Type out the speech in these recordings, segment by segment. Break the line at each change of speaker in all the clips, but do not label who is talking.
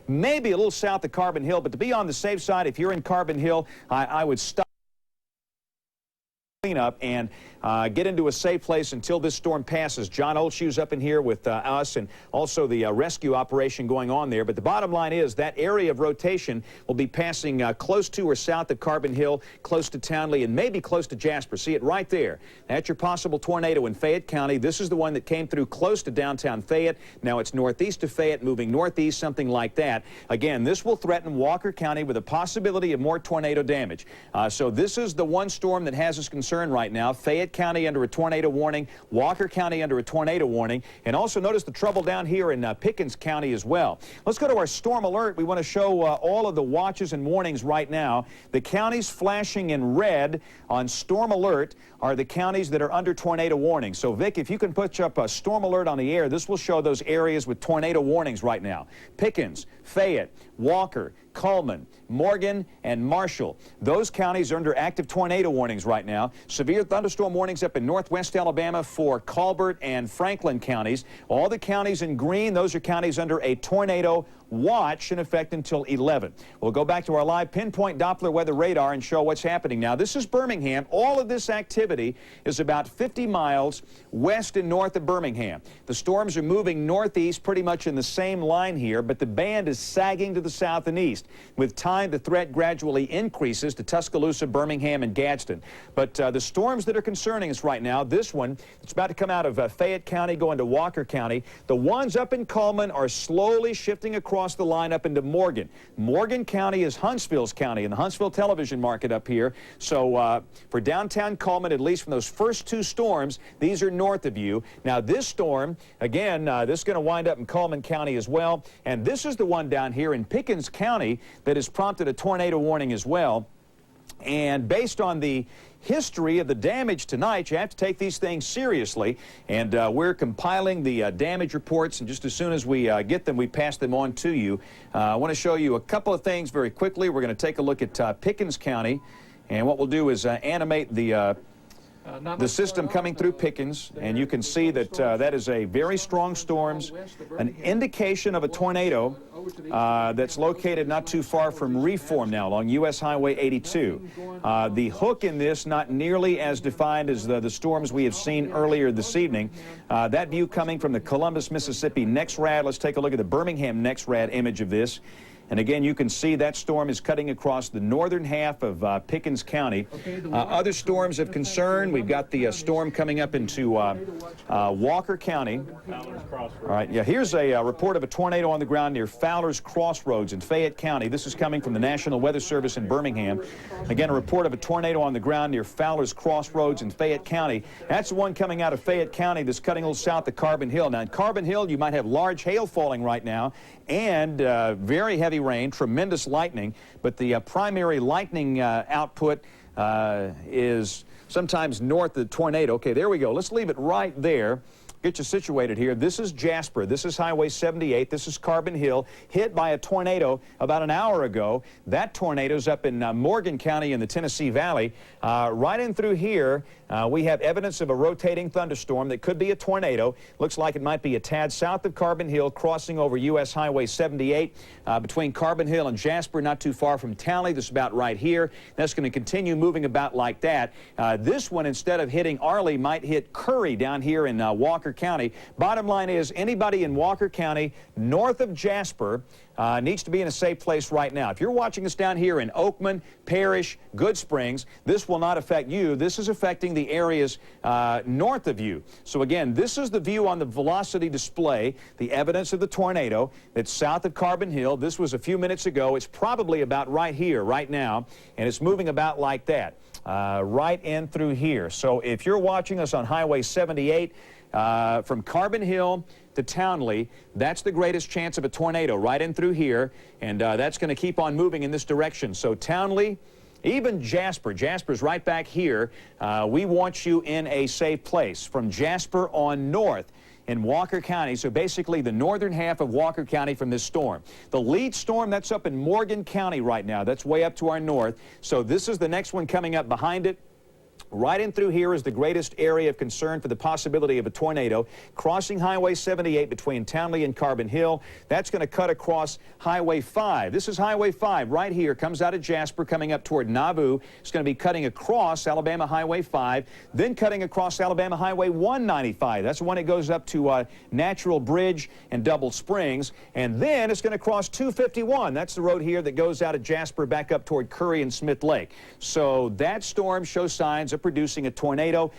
maybe a little south of Carbon Hill, but to be on the safe side, if you're in Carbon Hill, I would stop. Clean up and get into a safe place until this storm passes. John Oldshue's up in here with us and also the rescue operation going on there. But the bottom line is that area of rotation will be passing close to or south of Carbon Hill, close to Townley, and maybe close to Jasper. See it right there. That's your possible tornado in Fayette County. This is the one that came through close to downtown Fayette. Now it's northeast of Fayette, moving northeast, something like that. Again, this will threaten Walker County with a possibility of more tornado damage. So this is the one storm that has us concerned right now. Fayette County under a tornado warning, Walker County under a tornado warning, and also notice the trouble down here in Pickens County as well. Let's go to our storm alert. We want to show all of the watches and warnings right now. The counties flashing in red on storm alert are the counties that are under tornado warning. So Vic, if you can put up a storm alert on the air, this will show those areas with tornado warnings right now. Pickens, Fayette, Walker, Coleman, Morgan, and Marshall. Those counties are under active tornado warnings right now. Severe thunderstorm warnings up in northwest Alabama for Colbert and Franklin counties. All the counties in green, those are counties under a tornado watch in effect until 11. We'll go back to our live pinpoint Doppler weather radar and show what's happening now. This is Birmingham. All of this activity is about 50 miles west and north of Birmingham. The storms are moving northeast pretty much in the same line here, but the band is sagging to the south and east. With time, the threat gradually increases to Tuscaloosa, Birmingham, and Gadsden. But the storms that are concerning us right now, this one, it's about to come out of Fayette County, go into Walker County. The ones up in Coleman are slowly shifting across the line up into Morgan. Morgan County is Huntsville's county in the Huntsville television market up here. So for downtown Coleman, at least from those first two storms, these are north of you. Now this storm, again, this is going to wind up in Coleman County as well. And this is the one down here in Pickens County that has prompted a tornado warning as well. And based on the history of the damage tonight, you have to take these things seriously. And we're compiling the damage reports, and just as soon as we get them, we pass them on to you. I want to show you a couple of things very quickly. We're going to take a look at Pickens County, and what we'll do is animate the system coming through Pickens, and you can see that that is a very strong storms, an indication of a tornado that's located not too far from Reform now along U.S. Highway 82. The hook in this not nearly as defined as the storms we have seen earlier this evening. That view coming from the Columbus, Mississippi NEXRAD. Let's take a look at the Birmingham NEXRAD image of this. And again, you can see that storm is cutting across the northern half of Pickens County. Other storms of concern, we've got the storm coming up into Walker County. All right, yeah, here's a report of a tornado on the ground near Fowler's Crossroads in Fayette County. This is coming from the National Weather Service in Birmingham. Again, a report of a tornado on the ground near Fowler's Crossroads in Fayette County. That's the one coming out of Fayette County that's cutting a little south of Carbon Hill. Now, in Carbon Hill, you might have large hail falling right now and very heavy rain, tremendous lightning, but the primary lightning output is sometimes north of the tornado. Okay, there we go. Let's leave it right there. Get you situated here. This is Jasper. This is Highway 78. This is Carbon Hill, hit by a tornado about an hour ago. That tornado's up in Morgan County in the Tennessee Valley. Right in through here, we have evidence of a rotating thunderstorm that could be a tornado. Looks like it might be a tad south of Carbon Hill, crossing over U.S. Highway 78 between Carbon Hill and Jasper, not too far from Townley. This is about right here. That's going to continue moving about like that. This one, instead of hitting Arley, might hit Curry down here in Walker County. Bottom line is anybody in Walker County north of Jasper needs to be in a safe place right now. If you're watching us down here in Oakman, Parrish, Good Springs, this will not affect you. This is affecting the areas north of you. So again, this is the view on the velocity display, the evidence of the tornado that's south of Carbon Hill. This was a few minutes ago. It's probably about right here, right now, and it's moving about like that, right in through here. So if you're watching us on Highway 78, from Carbon Hill to Townley, that's the greatest chance of a tornado right in through here, and that's going to keep on moving in this direction. So Townley, even Jasper's right back here. We want you in a safe place from Jasper on north in Walker County, so basically the northern half of Walker County from this storm. The lead storm, that's up in Morgan County right now. That's way up to our north. So this is the next one coming up behind it. Right in through here is the greatest area of concern for the possibility of a tornado. Crossing Highway 78 between Townley and Carbon Hill. That's going to cut across Highway 5. This is Highway 5 right here. Comes out of Jasper, coming up toward Nauvoo. It's going to be cutting across Alabama Highway 5, then cutting across Alabama Highway 195. That's the one that goes up to Natural Bridge and Double Springs. And then it's going to cross 251. That's the road here that goes out of Jasper back up toward Curry and Smith Lake. So that storm shows signs of producing a tornado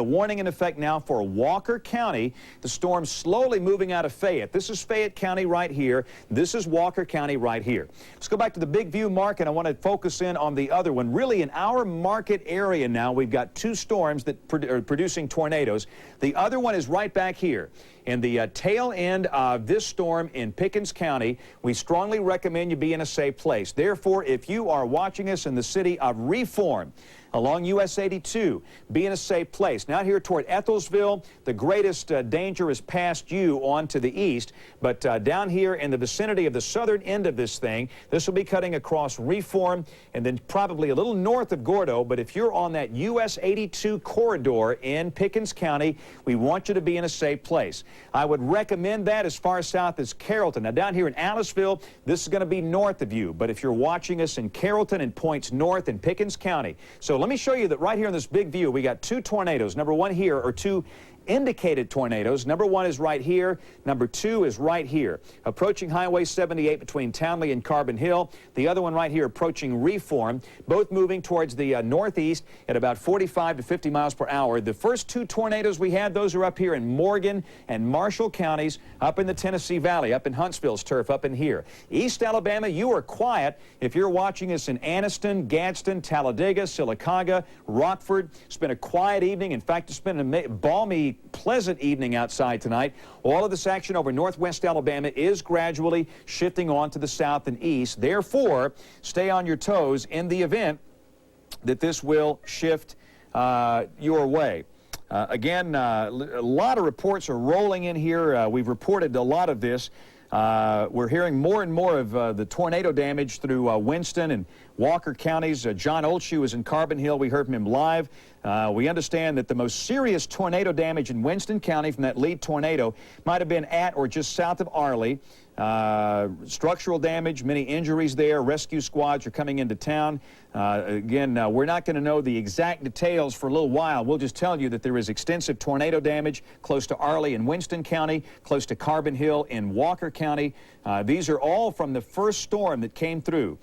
warning in effect now for Walker County. The storm slowly moving out of Fayette. This is Fayette County right here. This is Walker County right here. Let's go back to the big view, Mark, and I want to focus in on the other one. Really, in our market area now, we've got two storms that are producing tornadoes. The other one is right back here. In the tail end of this storm in Pickens County, we strongly recommend you be in a safe place. Therefore, if you are watching us in the city of Reform, along US 82, be in a safe place. Now here toward Ethelsville, the greatest danger is past you on to the east, but down here in the vicinity of the southern end of this thing, this will be cutting across Reform and then probably a little north of Gordo. But if you're on that US 82 corridor in Pickens County, we want you to be in a safe place. I would recommend that as far south as Carrollton. Now down here in Aliceville, this is going to be north of you, but if you're watching us in Carrollton and points north in Pickens County. So let me show you that right here in this big view, we got two tornadoes. Number one here, or two indicated tornadoes. Number one is right here. Number two is right here. Approaching Highway 78 between Townley and Carbon Hill. The other one right here approaching Reform. Both moving towards the northeast at about 45 to 50 miles per hour. The first two tornadoes we had, those are up here in Morgan and Marshall counties, up in the Tennessee Valley, up in Huntsville's turf, up in here. East Alabama, you are quiet. If you're watching us in Anniston, Gadsden, Talladega, Sylacauga, Rockford, it's been a quiet evening. In fact, it's been a balmy, pleasant evening outside tonight. All of this action over northwest Alabama is gradually shifting on to the south and east. Therefore, stay on your toes in the event that this will shift your way. Again, a lot of reports are rolling in here. We've reported a lot of this. We're hearing more and more of the tornado damage through Winston and Walker counties. John Oldshue is in Carbon Hill. We heard from him live. We understand that the most serious tornado damage in Winston County from that lead tornado might have been at or just south of Arley. Structural damage, many injuries there. Rescue squads are coming into town. Again, we're not going to know the exact details for a little while. We'll just tell you that there is extensive tornado damage close to Arley in Winston County, close to Carbon Hill in Walker County. These are all from the first storm that came through.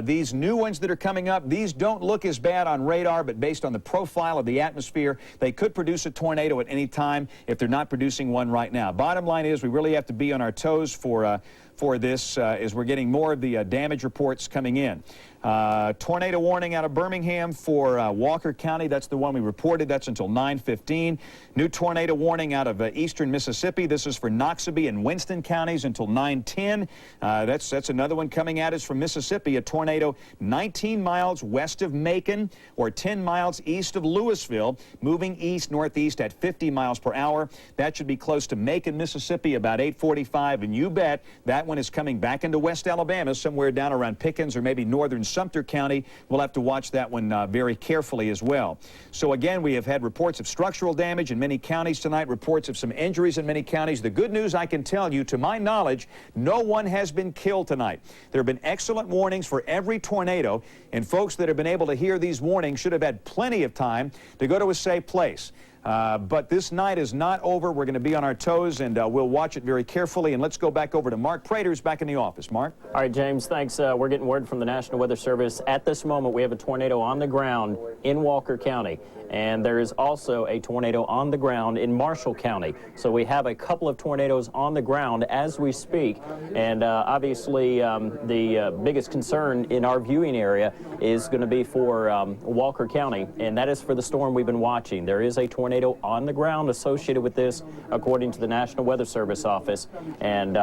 These new ones that are coming up, these don't look as bad on radar, but based on the profile of the atmosphere, they could produce a tornado at any time if they're not producing one right now. Bottom line is we really have to be on our toes for this as we're getting more of the damage reports coming in. Tornado warning out of Birmingham for Walker County. That's the one we reported. That's until 9:15. New tornado warning out of eastern Mississippi. This is for Noxubee and Winston counties until 9:10. That's another one coming at us from Mississippi. A tornado 19 miles west of Macon or 10 miles east of Louisville, moving east-northeast at 50 miles per hour. That should be close to Macon, Mississippi, about 8:45. And you bet that one is coming back into West Alabama, somewhere down around Pickens or maybe northern Sumter County. We'll have to watch that one very carefully as well. So again, we have had reports of structural damage in many counties tonight, reports of some injuries in many counties. The good news I can tell you, to my knowledge, no one has been killed tonight. There have been excellent warnings for every tornado, and folks that have been able to hear these warnings should have had plenty of time to go to a safe place. But this night is not over. We're going to be on our toes, and we'll watch it very carefully. And let's go back over to Mark Prater, who's back in the office. Mark? All
right, James, thanks. We're getting word from the National Weather Service. At this moment, we have a tornado on the ground in Walker County. And there is also a tornado on the ground in Marshall County. So we have a couple of tornadoes on the ground as we speak. And obviously, the biggest concern in our viewing area is going to be for Walker County, and that is for the storm we've been watching. There is a tornado on the ground associated with this, according to the National Weather Service office. And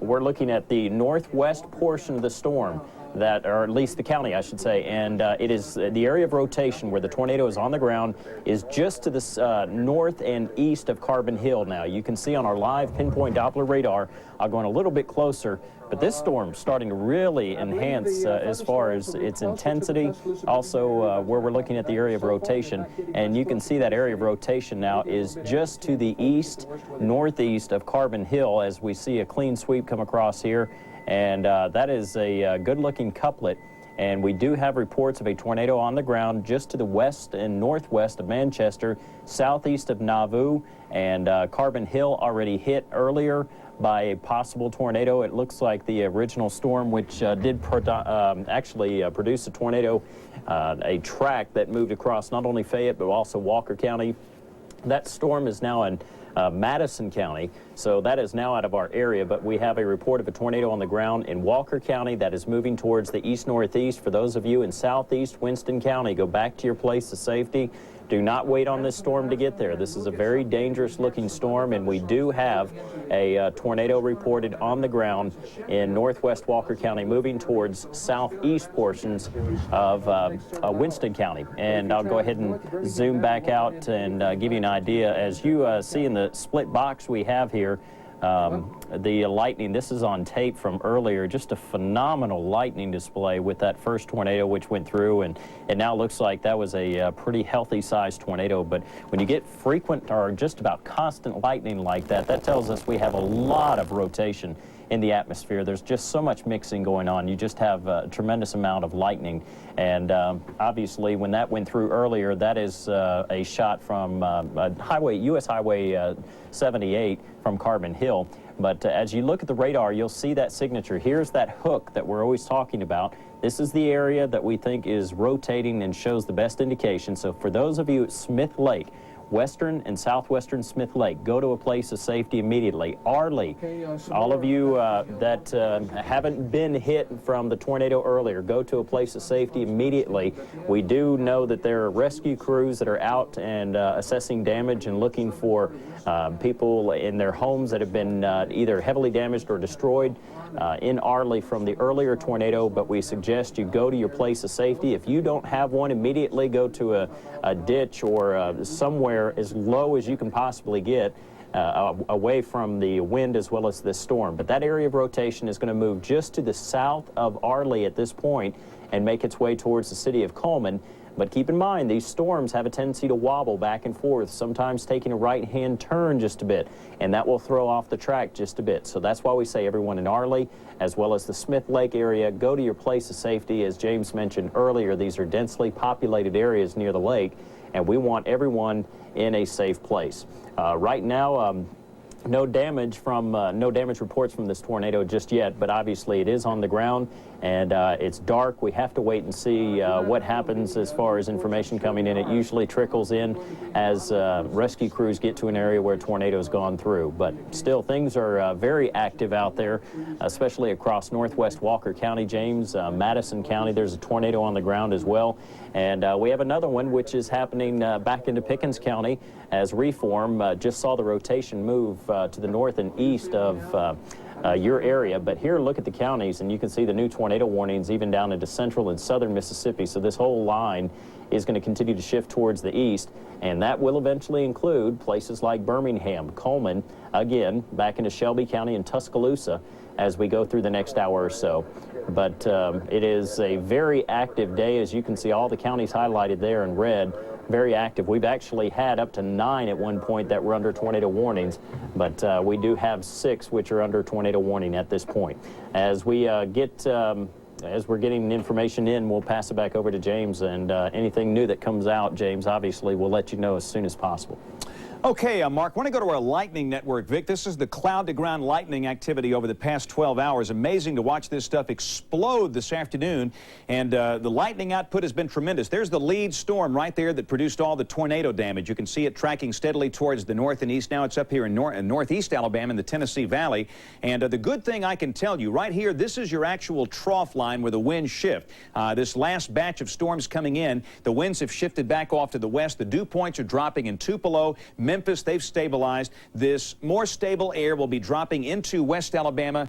we're looking at the northwest portion of the storm. That, or at least the county, I should say, and it is the area of rotation where the tornado is on the ground is just to the north and east of Carbon Hill. Now, you can see on our live pinpoint Doppler radar, going a little bit closer, But this storm's starting to really enhance as far as its intensity, also where we're looking at the area of rotation. And you can see that area of rotation now is just to the east, northeast of Carbon Hill, as we see a clean sweep come across here. And that is a good-looking couplet. And we do have reports of a tornado on the ground just to the west and northwest of Manchester, southeast of Nauvoo, and Carbon Hill already hit earlier by a possible tornado. It looks like the original storm, which did actually produce a tornado, a track that moved across not only Fayette but also Walker County. That storm is now in Madison County, so that is now out of our area, but we have a report of a tornado on the ground in Walker County that is moving towards the east-northeast. For those of you in southeast Winston County, go back to your place of safety. Do not wait on this storm to get there. This is a very dangerous looking storm, and we do have a tornado reported on the ground in northwest Walker County moving towards southeast portions of Winston County. And I'll go ahead and zoom back out and give you an idea. As you see in the split box we have here, the lightning, this is on tape from earlier, just a phenomenal lightning display with that first tornado which went through, and it now looks like that was a pretty healthy sized tornado. But when you get frequent or just about constant lightning like that, that tells us we have a lot of rotation in the atmosphere. There's just so much mixing going on. You just have a tremendous amount of lightning. And obviously, when that went through earlier, that is a shot from US Highway 78 from Carbon Hill. But as you look at the radar, you'll see that signature. Here's that hook that we're always talking about. This is the area that we think is rotating and shows the best indication. So for those of you at Smith Lake, western and southwestern Smith Lake, go to a place of safety immediately. Arley, all of you that haven't been hit from the tornado earlier, go to a place of safety immediately. We do know that there are rescue crews that are out and assessing damage and looking for people in their homes that have been either heavily damaged or destroyed in Arley from the earlier tornado, but we suggest you go to your place of safety. If you don't have one, immediately go to a ditch or somewhere as low as you can possibly get away from the wind as well as this storm. But that area of rotation is going to move just to the south of Arley at this point and make its way towards the city of Coleman. But keep in mind, these storms have a tendency to wobble back and forth, sometimes taking a right-hand turn just a bit, and that will throw off the track just a bit. So that's why we say everyone in Arley, as well as the Smith Lake area, go to your place of safety. As James mentioned earlier, these are densely populated areas near the lake, and we want everyone in a safe place. Right now, no damage reports from this tornado just yet, but obviously it is on the ground and it's dark. We have to wait and see what happens as far as information coming in. It usually trickles in as rescue crews get to an area where a tornado's gone through. But still, things are very active out there, especially across northwest Walker County, James, Madison County. There's a tornado on the ground as well. And we have another one which is happening back into Pickens County as Reform just saw the rotation move to the north and east of your area. But here, look at the counties, and you can see the new tornado warnings even down into central and southern Mississippi. So this whole line is going to continue to shift towards the east, and that will eventually include places like Birmingham, Coleman, again, back into Shelby County and Tuscaloosa as we go through the next hour or so. But it is a very active day. As you can see, all the counties highlighted there in red, very active. We've actually had up to 9 at one point that were under tornado warnings, but we do have 6 which are under tornado warning at this point. As we as we're getting information in, we'll pass it back over to James, and anything new that comes out, James, obviously we'll let you know as soon as possible.
Okay, Mark, I want to go to our lightning network. Vic, this is the cloud-to-ground lightning activity over the past 12 hours. Amazing to watch this stuff explode this afternoon, and the lightning output has been tremendous. There's the lead storm right there that produced all the tornado damage. You can see it tracking steadily towards the north and east. Now it's up here in northeast Alabama in the Tennessee Valley. And the good thing I can tell you, right here, this is your actual trough line where the winds shift. This last batch of storms coming in, the winds have shifted back off to the west. The dew points are dropping in Tupelo, Memphis, they've stabilized. This more stable air will be dropping into West Alabama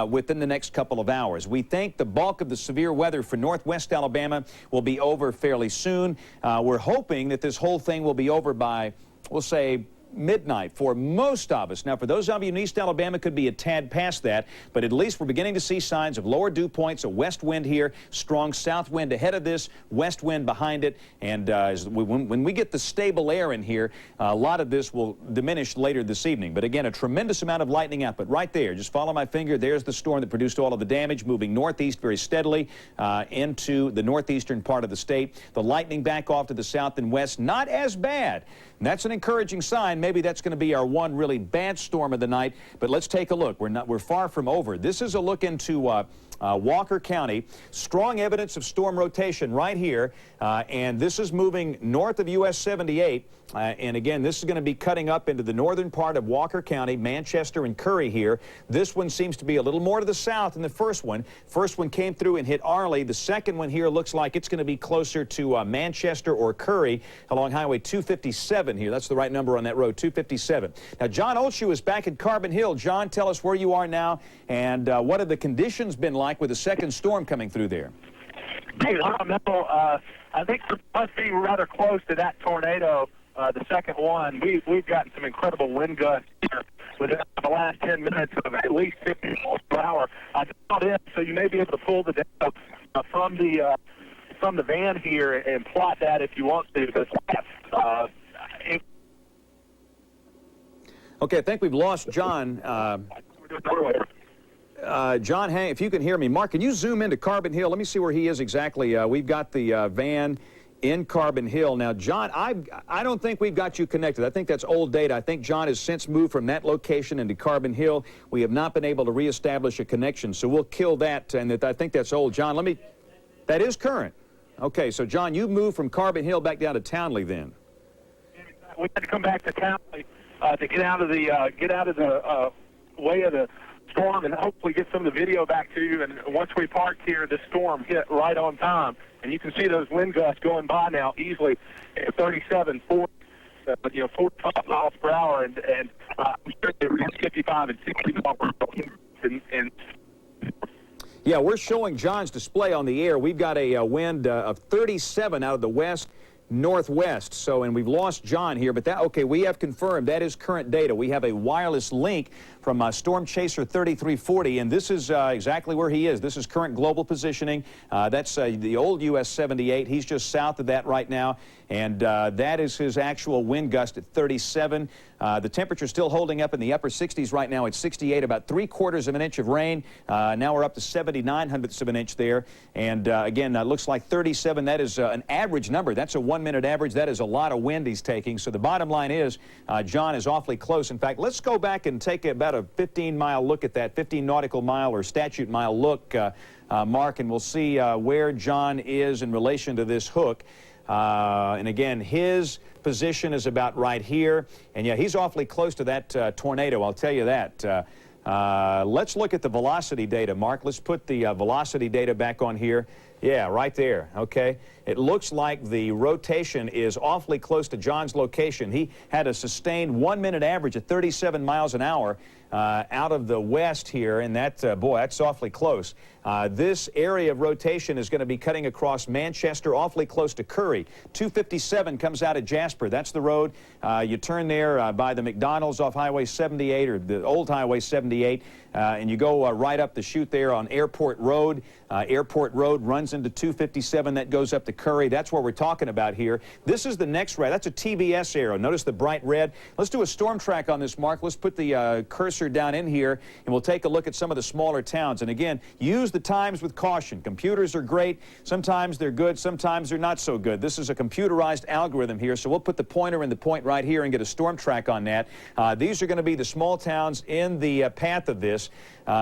within the next couple of hours. We think the bulk of the severe weather for northwest Alabama will be over fairly soon. We're hoping that this whole thing will be over by, we'll say, midnight for most of us. Now, for those of you in East Alabama, could be a tad past that, but at least we're beginning to see signs of lower dew points, a west wind here, strong south wind ahead of this, west wind behind it, and when we get the stable air in here, a lot of this will diminish later this evening. But again, a tremendous amount of lightning output right there. Just follow my finger. There's the storm that produced all of the damage, moving northeast very steadily into the northeastern part of the state. The lightning back off to the south and west, not as bad. And that's an encouraging sign. Maybe that's going to be our one really bad storm of the night. But let's take a look. We're far from over. This is a look into Walker County. Strong evidence of storm rotation right here. And this is moving north of US 78. And again, this is going to be cutting up into the northern part of Walker County, Manchester and Curry here. This one seems to be a little more to the south than the first one. First one came through and hit Arley. The second one here looks like it's going to be closer to Manchester or Curry along Highway 257 here. That's the right number on that road, 257. Now, John Oldshue is back at Carbon Hill. John, tell us where you are now and what have the conditions been like with the second storm coming through there?
Hey, I don't know. I think we must be rather close to that tornado. The second one, we've gotten some incredible wind gusts here within the last 10 minutes of at least 50 miles per hour. I dialed in, so you may be able to pull the data from the van here and plot that if you want to.
Okay, I think we've lost John. John, hang, if you can hear me. Mark, can you zoom into Carbon Hill? Let me see where he is exactly. We've got the van in Carbon Hill. Now, John, I don't think we've got you connected. I think that's old data. I think John has since moved from that location into Carbon Hill. We have not been able to reestablish a connection, so we'll kill that, and I think that's old. John, that is current. Okay, so John, you moved from Carbon Hill back down to Townley then.
We had to come back to Townley to get out of the way of the storm and hopefully get some of the video back to you. And once we parked here, the storm hit right on time. And you can see those wind gusts going by now easily at 37, 40, 45 miles per hour. And I'm sure they were 55 and 60 miles per hour.
Yeah, we're showing John's display on the air. We've got a wind of 37 out of the west northwest. So, and we've lost John here, but okay, we have confirmed that is current data. We have a wireless link from Storm Chaser 3340, and this is exactly where he is. This is current global positioning. That's the old US 78. He's just south of that right now, and that is his actual wind gust at 37. The temperature still holding up in the upper 60s right now at 68, about 3/4 of an inch of rain. Now we're up to 79/100ths of an inch there, and again, looks like 37. That is an average number. That's a 1-minute average. That is a lot of wind he's taking. So the bottom line is John is awfully close. In fact, let's go back and take about a 15-mile look at that, 15 nautical mile or statute mile look, Mark, and we'll see where John is in relation to this hook. And again, his position is about right here. And yeah, he's awfully close to that tornado, I'll tell you that. Let's look at the velocity data, Mark. Let's put the velocity data back on here. Yeah, right there, okay. It looks like the rotation is awfully close to John's location. He had a sustained 1-minute average at 37 miles an hour out of the west here, and that, boy, that's awfully close. This area of rotation is going to be cutting across Manchester, awfully close to Curry. 257 comes out of Jasper. That's the road. You turn there by the McDonald's off Highway 78, or the old Highway 78, and you go right up the chute there on Airport Road. Airport Road runs into 257. That goes up to Curry. That's what we're talking about here. This is the next red. That's a TBS arrow. Notice the bright red. Let's do a storm track on this, Mark. Let's put the cursor down in here, and we'll take a look at some of the smaller towns. And again, use the times with caution. Computers are great. Sometimes they're good. Sometimes they're not so good. This is a computerized algorithm here, so we'll put the pointer and the point right here and get a storm track on that. These are going to be the small towns in the path of this.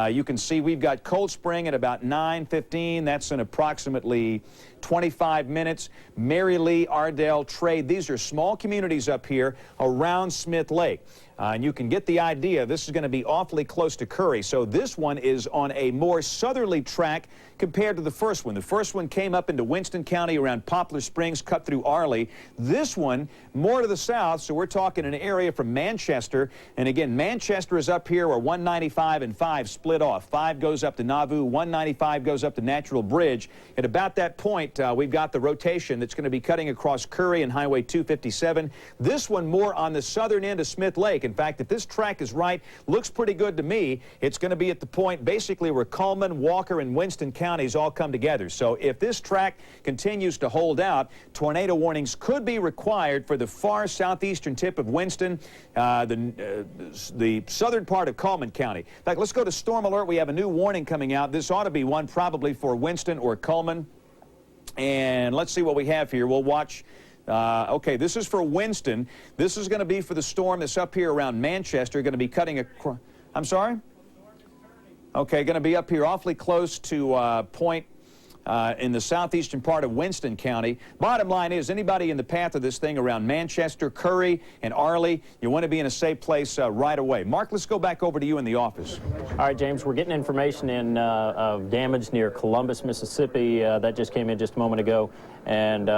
You can see we've got Cold Spring at about 9:15. That's in approximately 25 minutes. Mary Lee, Ardell, Trade. These are small communities up here around Smith Lake. And you can get the idea. This is going to be awfully close to Curry. So this one is on a more southerly track compared to the first one. The first one came up into Winston County around Poplar Springs, cut through Arley. This one, more to the south, so we're talking an area from Manchester. And again, Manchester is up here where 195 and 5 split off. 5 goes up to Nauvoo, 195 goes up to Natural Bridge. At about that point, we've got the rotation that's going to be cutting across Curry and Highway 257. This one more on the southern end of Smith Lake. In fact, if this track is right, looks pretty good to me. It's going to be at the point basically where Coleman, Walker, and Winston counties all come together. So if this track continues to hold out, tornado warnings could be required for the far southeastern tip of Winston, the southern part of Coleman County. In fact, let's go to Storm Alert. We have a new warning coming out. This ought to be one probably for Winston or Coleman. And let's see what we have here. We'll watch. Okay, this is for Winston. This is going to be for the storm that's up here around Manchester, going to be cutting across. I'm sorry? Okay, going to be up here awfully close to point in the southeastern part of Winston County. Bottom line is, anybody in the path of this thing around Manchester, Curry, and Arley, you want to be in a safe place right away. Mark, let's go back over to you in the office.
All right, James, we're getting information in of damage near Columbus, Mississippi. That just came in just a moment ago. And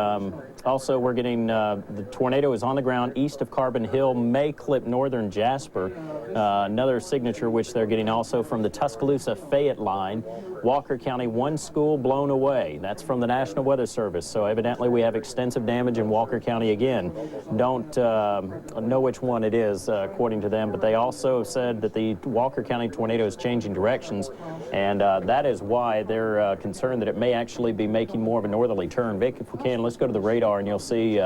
also we're getting the tornado is on the ground east of Carbon Hill, may clip northern Jasper. Another signature which they're getting also from the Tuscaloosa Fayette line. Walker County, 1 school blown away. That's from the National Weather Service. So evidently we have extensive damage in Walker County again. Don't know which one it is according to them, but they also said that the Walker County tornado is changing directions, and that is why they're concerned that it may actually be making more of a northerly turn. Vic, if we can, let's go to the radar and you'll see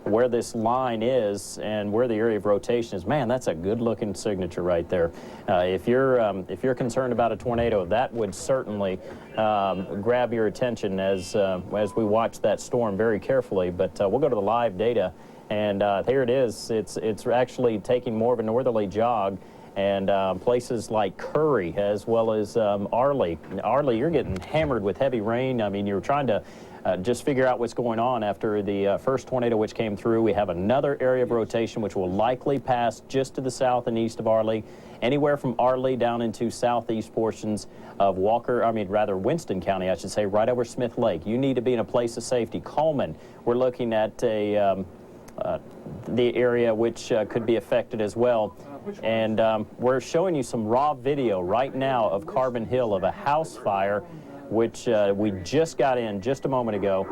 where this line is and where the area of rotation is. Man, that's a good-looking signature right there. If you're concerned about a tornado, that would certainly grab your attention as we watch that storm very carefully. But we'll go to the live data, and here it is. It's actually taking more of a northerly jog. And places like Curry as well as Arley. Arley, you're getting hammered with heavy rain. I mean, you're trying to just figure out what's going on after the first tornado which came through. We have another area of rotation which will likely pass just to the south and east of Arley, anywhere from Arley down into southeast portions of Winston County, I should say, right over Smith Lake. You need to be in a place of safety. Coleman, we're looking at the area which could be affected as well. And we're showing you some raw video right now of Carbon Hill of a house fire which we just got in just a moment ago.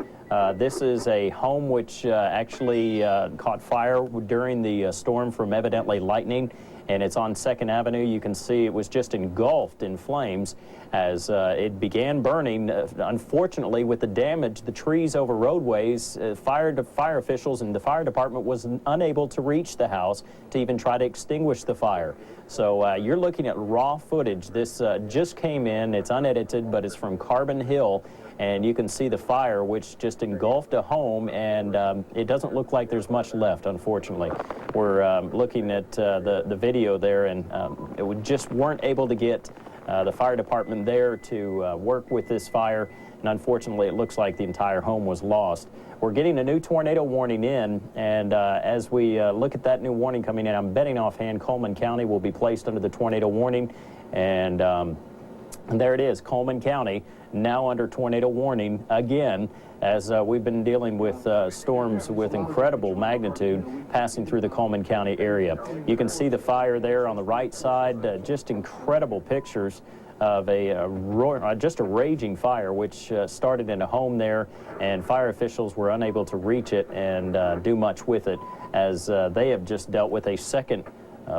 This is a home which actually caught fire during the storm from evidently lightning, and it's on 2nd Avenue. You can see it was just engulfed in flames as it began burning. Unfortunately, with the damage, the trees over roadways, fire officials and the fire department was unable to reach the house to even try to extinguish the fire. So you're looking at raw footage. This just came in. It's unedited, but it's from Carbon Hill. And you can see the fire, which just engulfed a home, and it doesn't look like there's much left, unfortunately. We're looking at the video there, and we just weren't able to get the fire department there to work with this fire, and unfortunately it looks like the entire home was lost. We're getting a new tornado warning in, and as we look at that new warning coming in, I'm betting offhand Coleman County will be placed under the tornado warning, and there it is, Coleman County now under tornado warning again, as we've been dealing with storms with incredible magnitude passing through the Coleman County area. You can see the fire there on the right side, just incredible pictures of just a raging fire which started in a home there, and fire officials were unable to reach it and do much with it, as they have just dealt with a second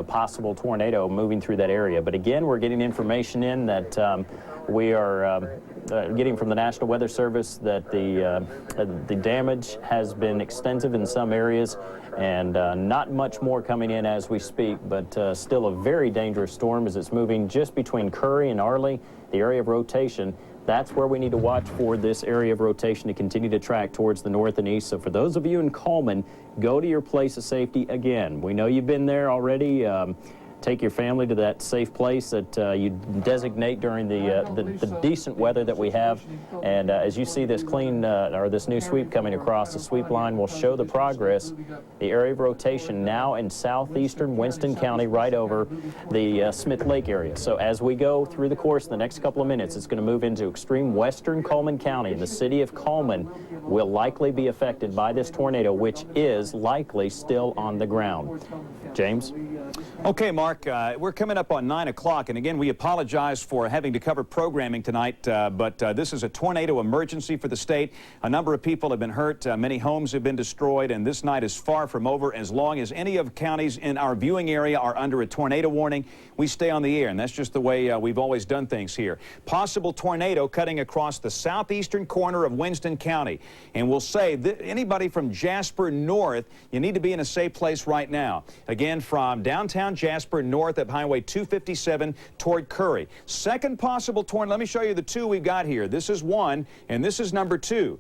possible tornado moving through that area. But again, we're getting information in that we are getting from the National Weather Service that the damage has been extensive in some areas, and not much more coming in as we speak, but still a very dangerous storm as it's moving just between Curry and Arley, the area of rotation. That's where we need to watch for this area of rotation to continue to track towards the north and east. So for those of you in Coleman, go to your place of safety again. We know you've been there already. take your family to that safe place that you designate during the decent weather that we have. And as you see this this new sweep coming across, the sweep line will show the progress, the area of rotation now in southeastern Winston County, right over the Smith Lake area. So as we go through the course in the next couple of minutes, it's going to move into extreme western Coleman County, and the city of Coleman will likely be affected by this tornado, which is likely still on the ground. James?
Okay, Mark, we're coming up on 9 o'clock, and again, we apologize for having to cover programming tonight, but this is a tornado emergency for the state. A number of people have been hurt, many homes have been destroyed, and this night is far from over. As long as any of the counties in our viewing area are under a tornado warning, we stay on the air, and that's just the way we've always done things here. Possible tornado cutting across the southeastern corner of Winston County, and we'll say that anybody from Jasper north, you need to be in a safe place right now. Again, from downtown Jasper north of Highway 257 toward Curry. Second possible tornado, let me show you the two we've got here. This is one, and this is number two.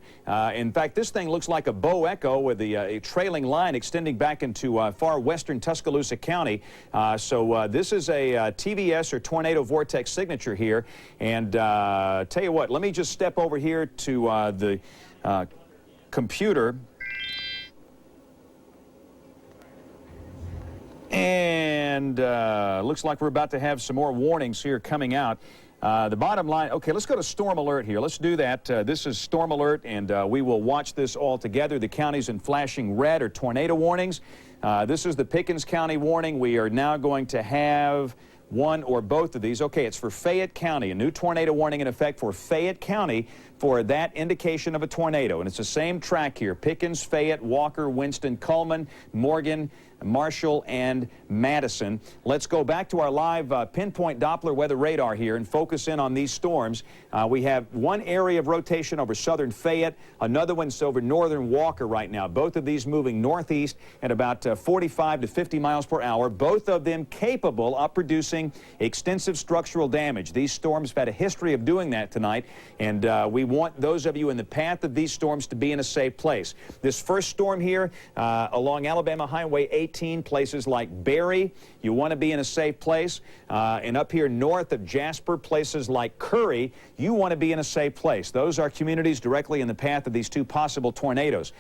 In fact, this thing looks like a bow echo with a trailing line extending back into far western Tuscaloosa County. So this is a TVS or tornado vortex signature here. And tell you what, let me just step over here to the computer. And looks like we're about to have some more warnings here coming out. The bottom line, okay, let's go to storm alert here. Let's do that. This is storm alert, and we will watch this all together. The counties in flashing red are tornado warnings. This is the Pickens County warning. We are now going to have one or both of these. Okay, it's for Fayette County, a new tornado warning in effect for Fayette County for that indication of a tornado. And it's the same track here: Pickens, Fayette, Walker, Winston, Cullman, Morgan, Marshall, and Madison. Let's go back to our live pinpoint Doppler weather radar here and focus in on these storms. We have one area of rotation over southern Fayette, another one's over northern Walker right now. Both of these moving northeast at about 45 to 50 miles per hour, both of them capable of producing extensive structural damage. These storms have had a history of doing that tonight, and we want those of you in the path of these storms to be in a safe place. This first storm here along Alabama Highway 18, places like Berry, you want to be in a safe place. And up here north of Jasper, places like Curry, you want to be in a safe place. Those are communities directly in the path of these two possible tornadoes.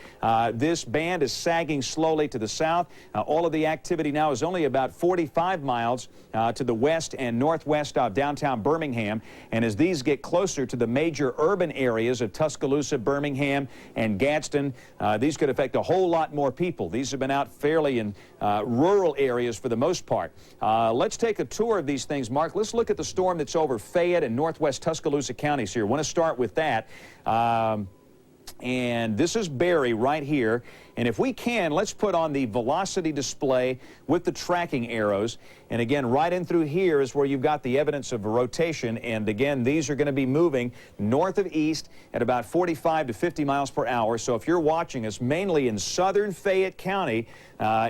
This band is sagging slowly to the south. All of the activity now is only about 45 miles to the west and northwest of downtown Birmingham. And as these get closer to the major urban areas of Tuscaloosa, Birmingham, and Gadsden, these could affect a whole lot more people. These have been out fairly in rural areas for the most part. Let's take a tour of these things, Mark. Let's look at the storm that's over Fayette and northwest Tuscaloosa counties here. I want to start with that. And this is Berry right here. And if we can, let's put on the velocity display with the tracking arrows. And again, right in through here is where you've got the evidence of a rotation. And again, these are going to be moving north of east at about 45 to 50 miles per hour. So if you're watching us mainly in southern Fayette County,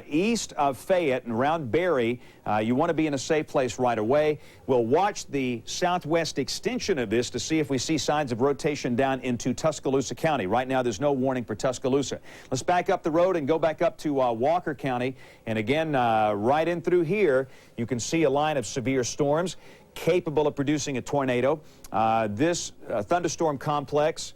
east of Fayette and around Berry, you want to be in a safe place right away. We'll watch the southwest extension of this to see if we see signs of rotation down into Tuscaloosa County. Right now, there's no warning for Tuscaloosa. Let's back up the road and go back up to Walker County. And again, right in through here, you can see a line of severe storms capable of producing a tornado. This thunderstorm complex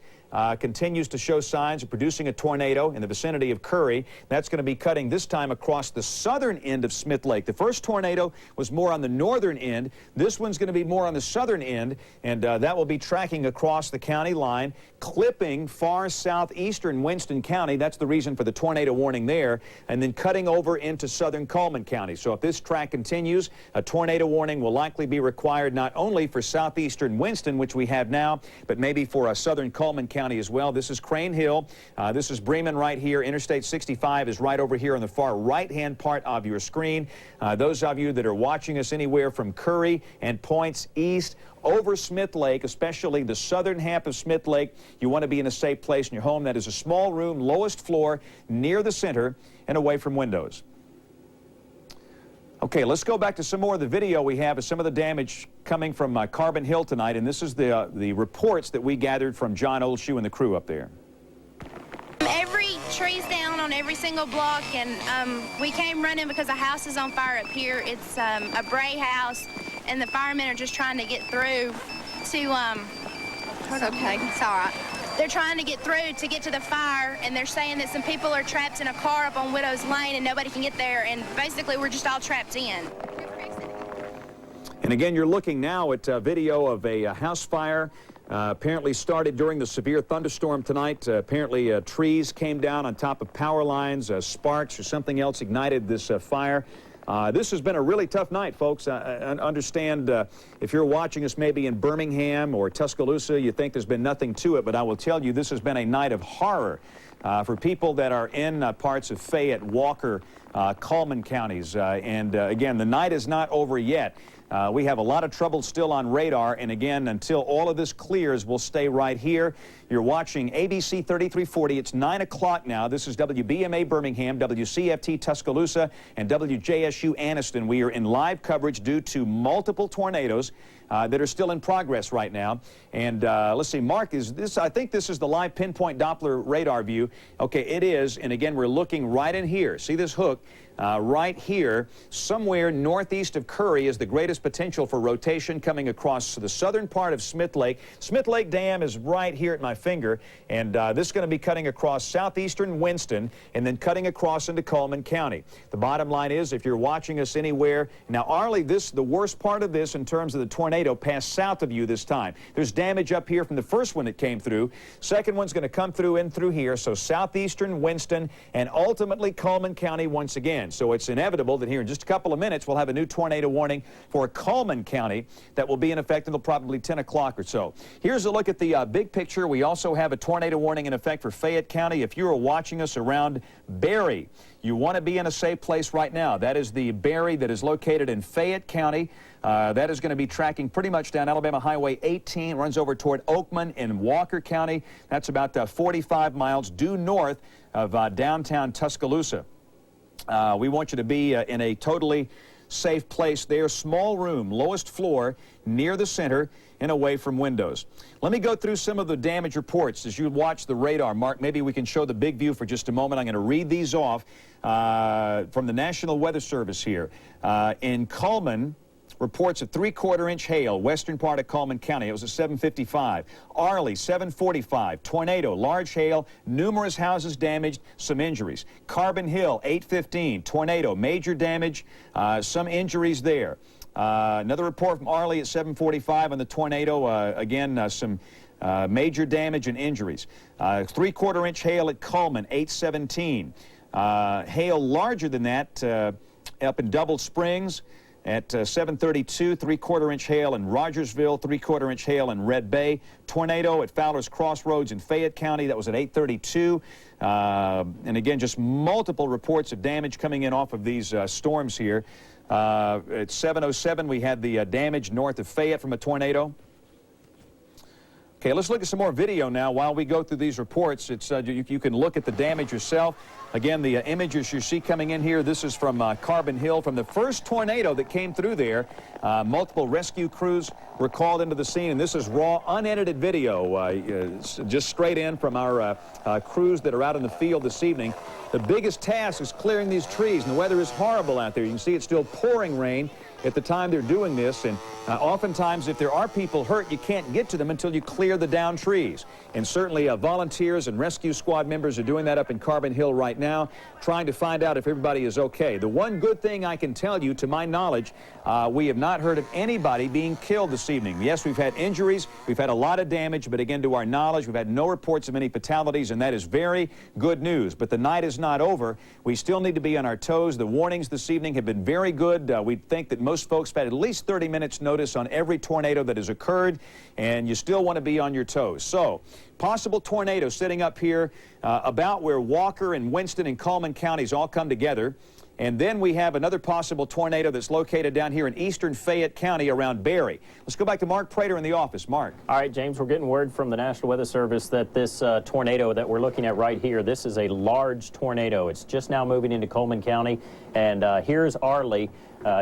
continues to show signs of producing a tornado in the vicinity of Curry. That's going to be cutting this time across the southern end of Smith Lake. The first tornado was more on the northern end. This one's going to be more on the southern end, and that will be tracking across the county line, clipping far southeastern Winston County. That's the reason for the tornado warning there, and then cutting over into southern Coleman County. So if this track continues, a tornado warning will likely be required not only for southeastern Winston, which we have now, but maybe for southern Coleman County as well. This is Crane Hill. This is Bremen right here. Interstate 65 is right over here on the far right-hand part of your screen. Those of you that are watching us anywhere from Curry and points east over Smith Lake, especially the southern half of Smith Lake, you want to be in a safe place in your home. That is a small room, lowest floor, near the center and away from windows. Okay, let's go back to some more of the video we have of some of the damage coming from Carbon Hill tonight, and this is the reports that we gathered from John Oldshue and the crew up there.
Every trees down on every single block, and we came running because a house is on fire up here. It's a Bray house, and the firemen are just trying to get through to, it's okay, it's all right. They're trying to get through to get to the fire, and they're saying that some people are trapped in a car up on Widow's Lane and nobody can get there, and basically we're just all trapped in.
And again, you're looking now at video of a house fire. Apparently started during the severe thunderstorm tonight. Apparently trees came down on top of power lines, sparks or something else ignited this fire. This has been a really tough night, folks. I understand if you're watching us maybe in Birmingham or Tuscaloosa, you think there's been nothing to it, but I will tell you this has been a night of horror for people that are in parts of Fayette, Walker, Coleman counties. Again, the night is not over yet. We have a lot of trouble still on radar, and again, until all of this clears, we'll stay right here. You're watching ABC 3340. It's 9 o'clock now. This is WBMA Birmingham, WCFT Tuscaloosa, and WJSU Anniston. We are in live coverage due to multiple tornadoes that are still in progress right now. And let's see, Mark, is this, I think this is the live pinpoint Doppler radar view. Okay, it is. And again, we're looking right in here. See this hook? Right here, somewhere northeast of Curry is the greatest potential for rotation coming across the southern part of Smith Lake. Smith Lake Dam is right here at my finger, and this is going to be cutting across southeastern Winston and then cutting across into Coleman County. The bottom line is, if you're watching us anywhere, now Arlie, the worst part of this in terms of the tornado passed south of you this time. There's damage up here from the first one that came through. Second one's going to come through in through here, so southeastern Winston and ultimately Coleman County once again. So it's inevitable that here in just a couple of minutes we'll have a new tornado warning for Coleman County that will be in effect until probably 10 o'clock or so. Here's a look at the big picture. We also have a tornado warning in effect for Fayette County. If you are watching us around Barry, you want to be in a safe place right now. That is the Barry that is located in Fayette County. That is going to be tracking pretty much down Alabama Highway 18, runs over toward Oakman in Walker County. That's about 45 miles due north of downtown Tuscaloosa. We want you to be in a totally safe place there. Small room, lowest floor, near the center and away from windows. Let me go through some of the damage reports as you watch the radar. Mark, maybe we can show the big view for just a moment. I'm going to read these off from the National Weather Service here. In Cullman, reports of 3/4-inch hail, western part of Coleman County. It was at 7:55. Arlie, 7:45. Tornado, large hail, numerous houses damaged, some injuries. Carbon Hill, 8:15. Tornado, major damage, some injuries there. Another report from Arlie at 7:45 on the tornado. Again, some major damage and injuries. 3/4-inch hail at Coleman, 8:17. Hail larger than that up in Double Springs. At 7:32, 3/4-inch hail in Rogersville, 3/4-inch hail in Red Bay. Tornado at Fowler's Crossroads in Fayette County. That was at 8:32. And again, just multiple reports of damage coming in off of these storms here. At 7:07, we had the damage north of Fayette from a tornado. Okay, let's look at some more video now while we go through these reports. It's you can look at the damage yourself. Again, the images you see coming in here, this is from Carbon Hill, from the first tornado that came through there. Multiple rescue crews were called into the scene, and this is raw, unedited video, just straight in from our crews that are out in the field this evening. The biggest task is clearing these trees, and the weather is horrible out there. You can see it's still pouring rain at the time they're doing this, and oftentimes if there are people hurt, you can't get to them until you clear the downed trees. And certainly volunteers and rescue squad members are doing that up in Carbon Hill right now, trying to find out if everybody is okay. The one good thing I can tell you, to my knowledge, we have not heard of anybody being killed this evening. Yes, we've had injuries, we've had a lot of damage, but again, to our knowledge, we've had no reports of any fatalities, and that is very good news. But the night is not over. We still need to be on our toes. The warnings this evening have been very good. We think that most folks have had at least 30 minutes notice on every tornado that has occurred, and you still want to be on your toes. So, possible tornado sitting up here about where Walker and Winston and Coleman counties all come together. And then we have another possible tornado that's located down here in eastern Fayette County around Barry. Let's go back to Mark Prater in the office. Mark.
All right, James, we're getting word from the National Weather Service that this tornado that we're looking at right here, this is a large tornado. It's just now moving into Coleman County. And here's Arlie.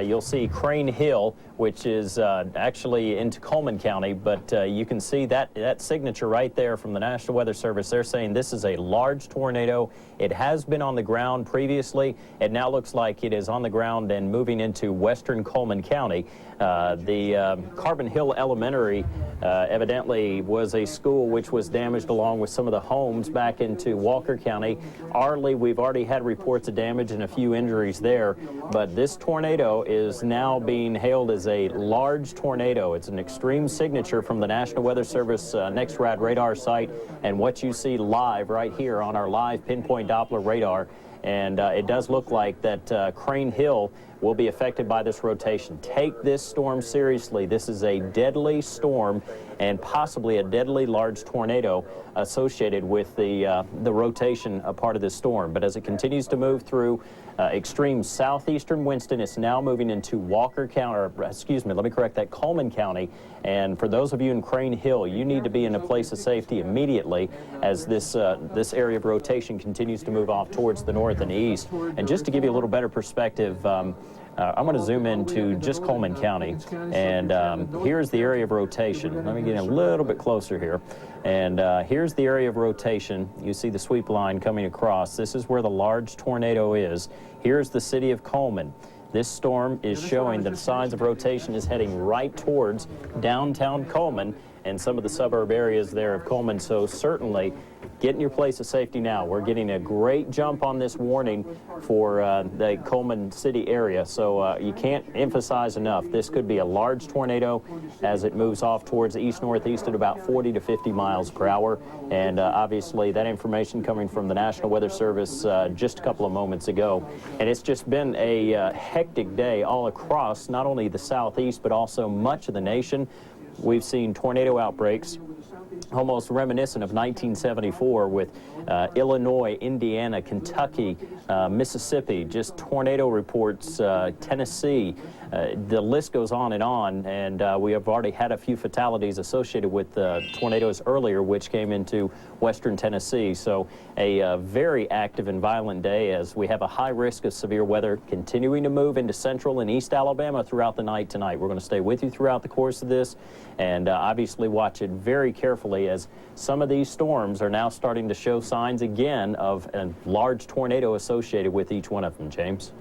you'll see Crane Hill, which is actually into Coleman County, but you can see that signature right there from the National Weather Service. They're saying this is a large tornado. It has been on the ground previously. It now looks like it is on the ground and moving into western Coleman County. The Carbon Hill Elementary evidently was a school which was damaged along with some of the homes back into Walker County. Arley, we've already had reports of damage and a few injuries there, but this tornado is now being hailed as a large tornado. It's an extreme signature from the National Weather Service NextRad radar site, and what you see live right here on our live pinpoint Doppler radar. And it does look like that Crane Hill will be affected by this rotation. Take this storm seriously. This is a deadly storm and possibly a deadly large tornado associated with the rotation part of this storm. But as it continues to move through extreme southeastern Winston, it's now moving into Walker County, or excuse me, let me correct that, Coleman County. And for those of you in Crane Hill, you need to be in a place of safety immediately as this area of rotation continues to move off towards the north and east. And just to give you a little better perspective, I'm going to zoom into just Coleman County, and here's the area of rotation. Let me get a little bit closer here. And here's the area of rotation. You see the sweep line coming across. This is where the large tornado is. Here's the city of Coleman. This storm is showing that the signs of rotation is heading right towards downtown Coleman and some of the suburb areas there of Coleman. So certainly get in your place of safety now. We're getting a great jump on this warning for the Coleman City area. So you can't emphasize enough. This could be a large tornado as it moves off towards the east-northeast at about 40 to 50 miles per hour. And obviously that information coming from the National Weather Service just a couple of moments ago. And it's just been a hectic day all across, not only the southeast, but also much of the nation. We've seen tornado outbreaks almost reminiscent of 1974 with Illinois, Indiana, Kentucky, Mississippi, just tornado reports, Tennessee. The list goes on, and we have already had a few fatalities associated with tornadoes earlier, which came into western Tennessee. So a very active and violent day as we have a high risk of severe weather continuing to move into central and east Alabama throughout the night tonight. We're going to stay with you throughout the course of this and obviously watch it very carefully as some of these storms are now starting to show signs again of a large tornado associated with each one of them, James.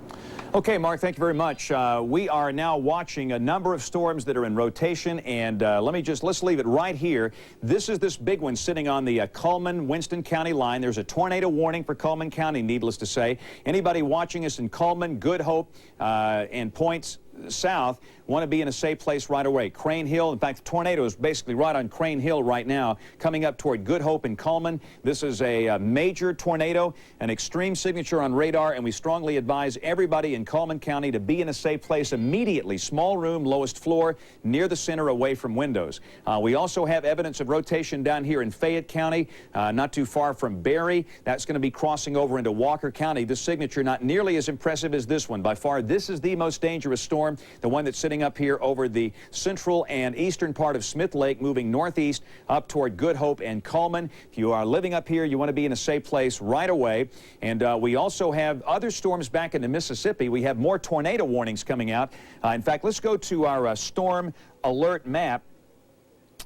Okay, Mark, thank you very much. We are now watching a number of storms that are in rotation, and let's leave it right here. This is this big one sitting on the Cullman-Winston County line. There's a tornado warning for Coleman County, needless to say. Anybody watching us in Coleman, Good Hope, and points south want to be in a safe place right away. Crane Hill, in fact, the tornado is basically right on Crane Hill right now, coming up toward Good Hope and Coleman. This is a major tornado, an extreme signature on radar, and we strongly advise everybody in Coleman County to be in a safe place immediately. Small room, lowest floor, near the center, away from windows. We also have evidence of rotation down here in Fayette County, not too far from Berry. That's going to be crossing over into Walker County. This signature not nearly as impressive as this one. By far, this is the most dangerous storm, the one that's sitting up here over the central and eastern part of Smith Lake, moving northeast up toward Good Hope and Coleman. If you are living up here, you want to be in a safe place right away. And we also have other storms back into Mississippi. We have more tornado warnings coming out. In fact, let's go to our storm alert map,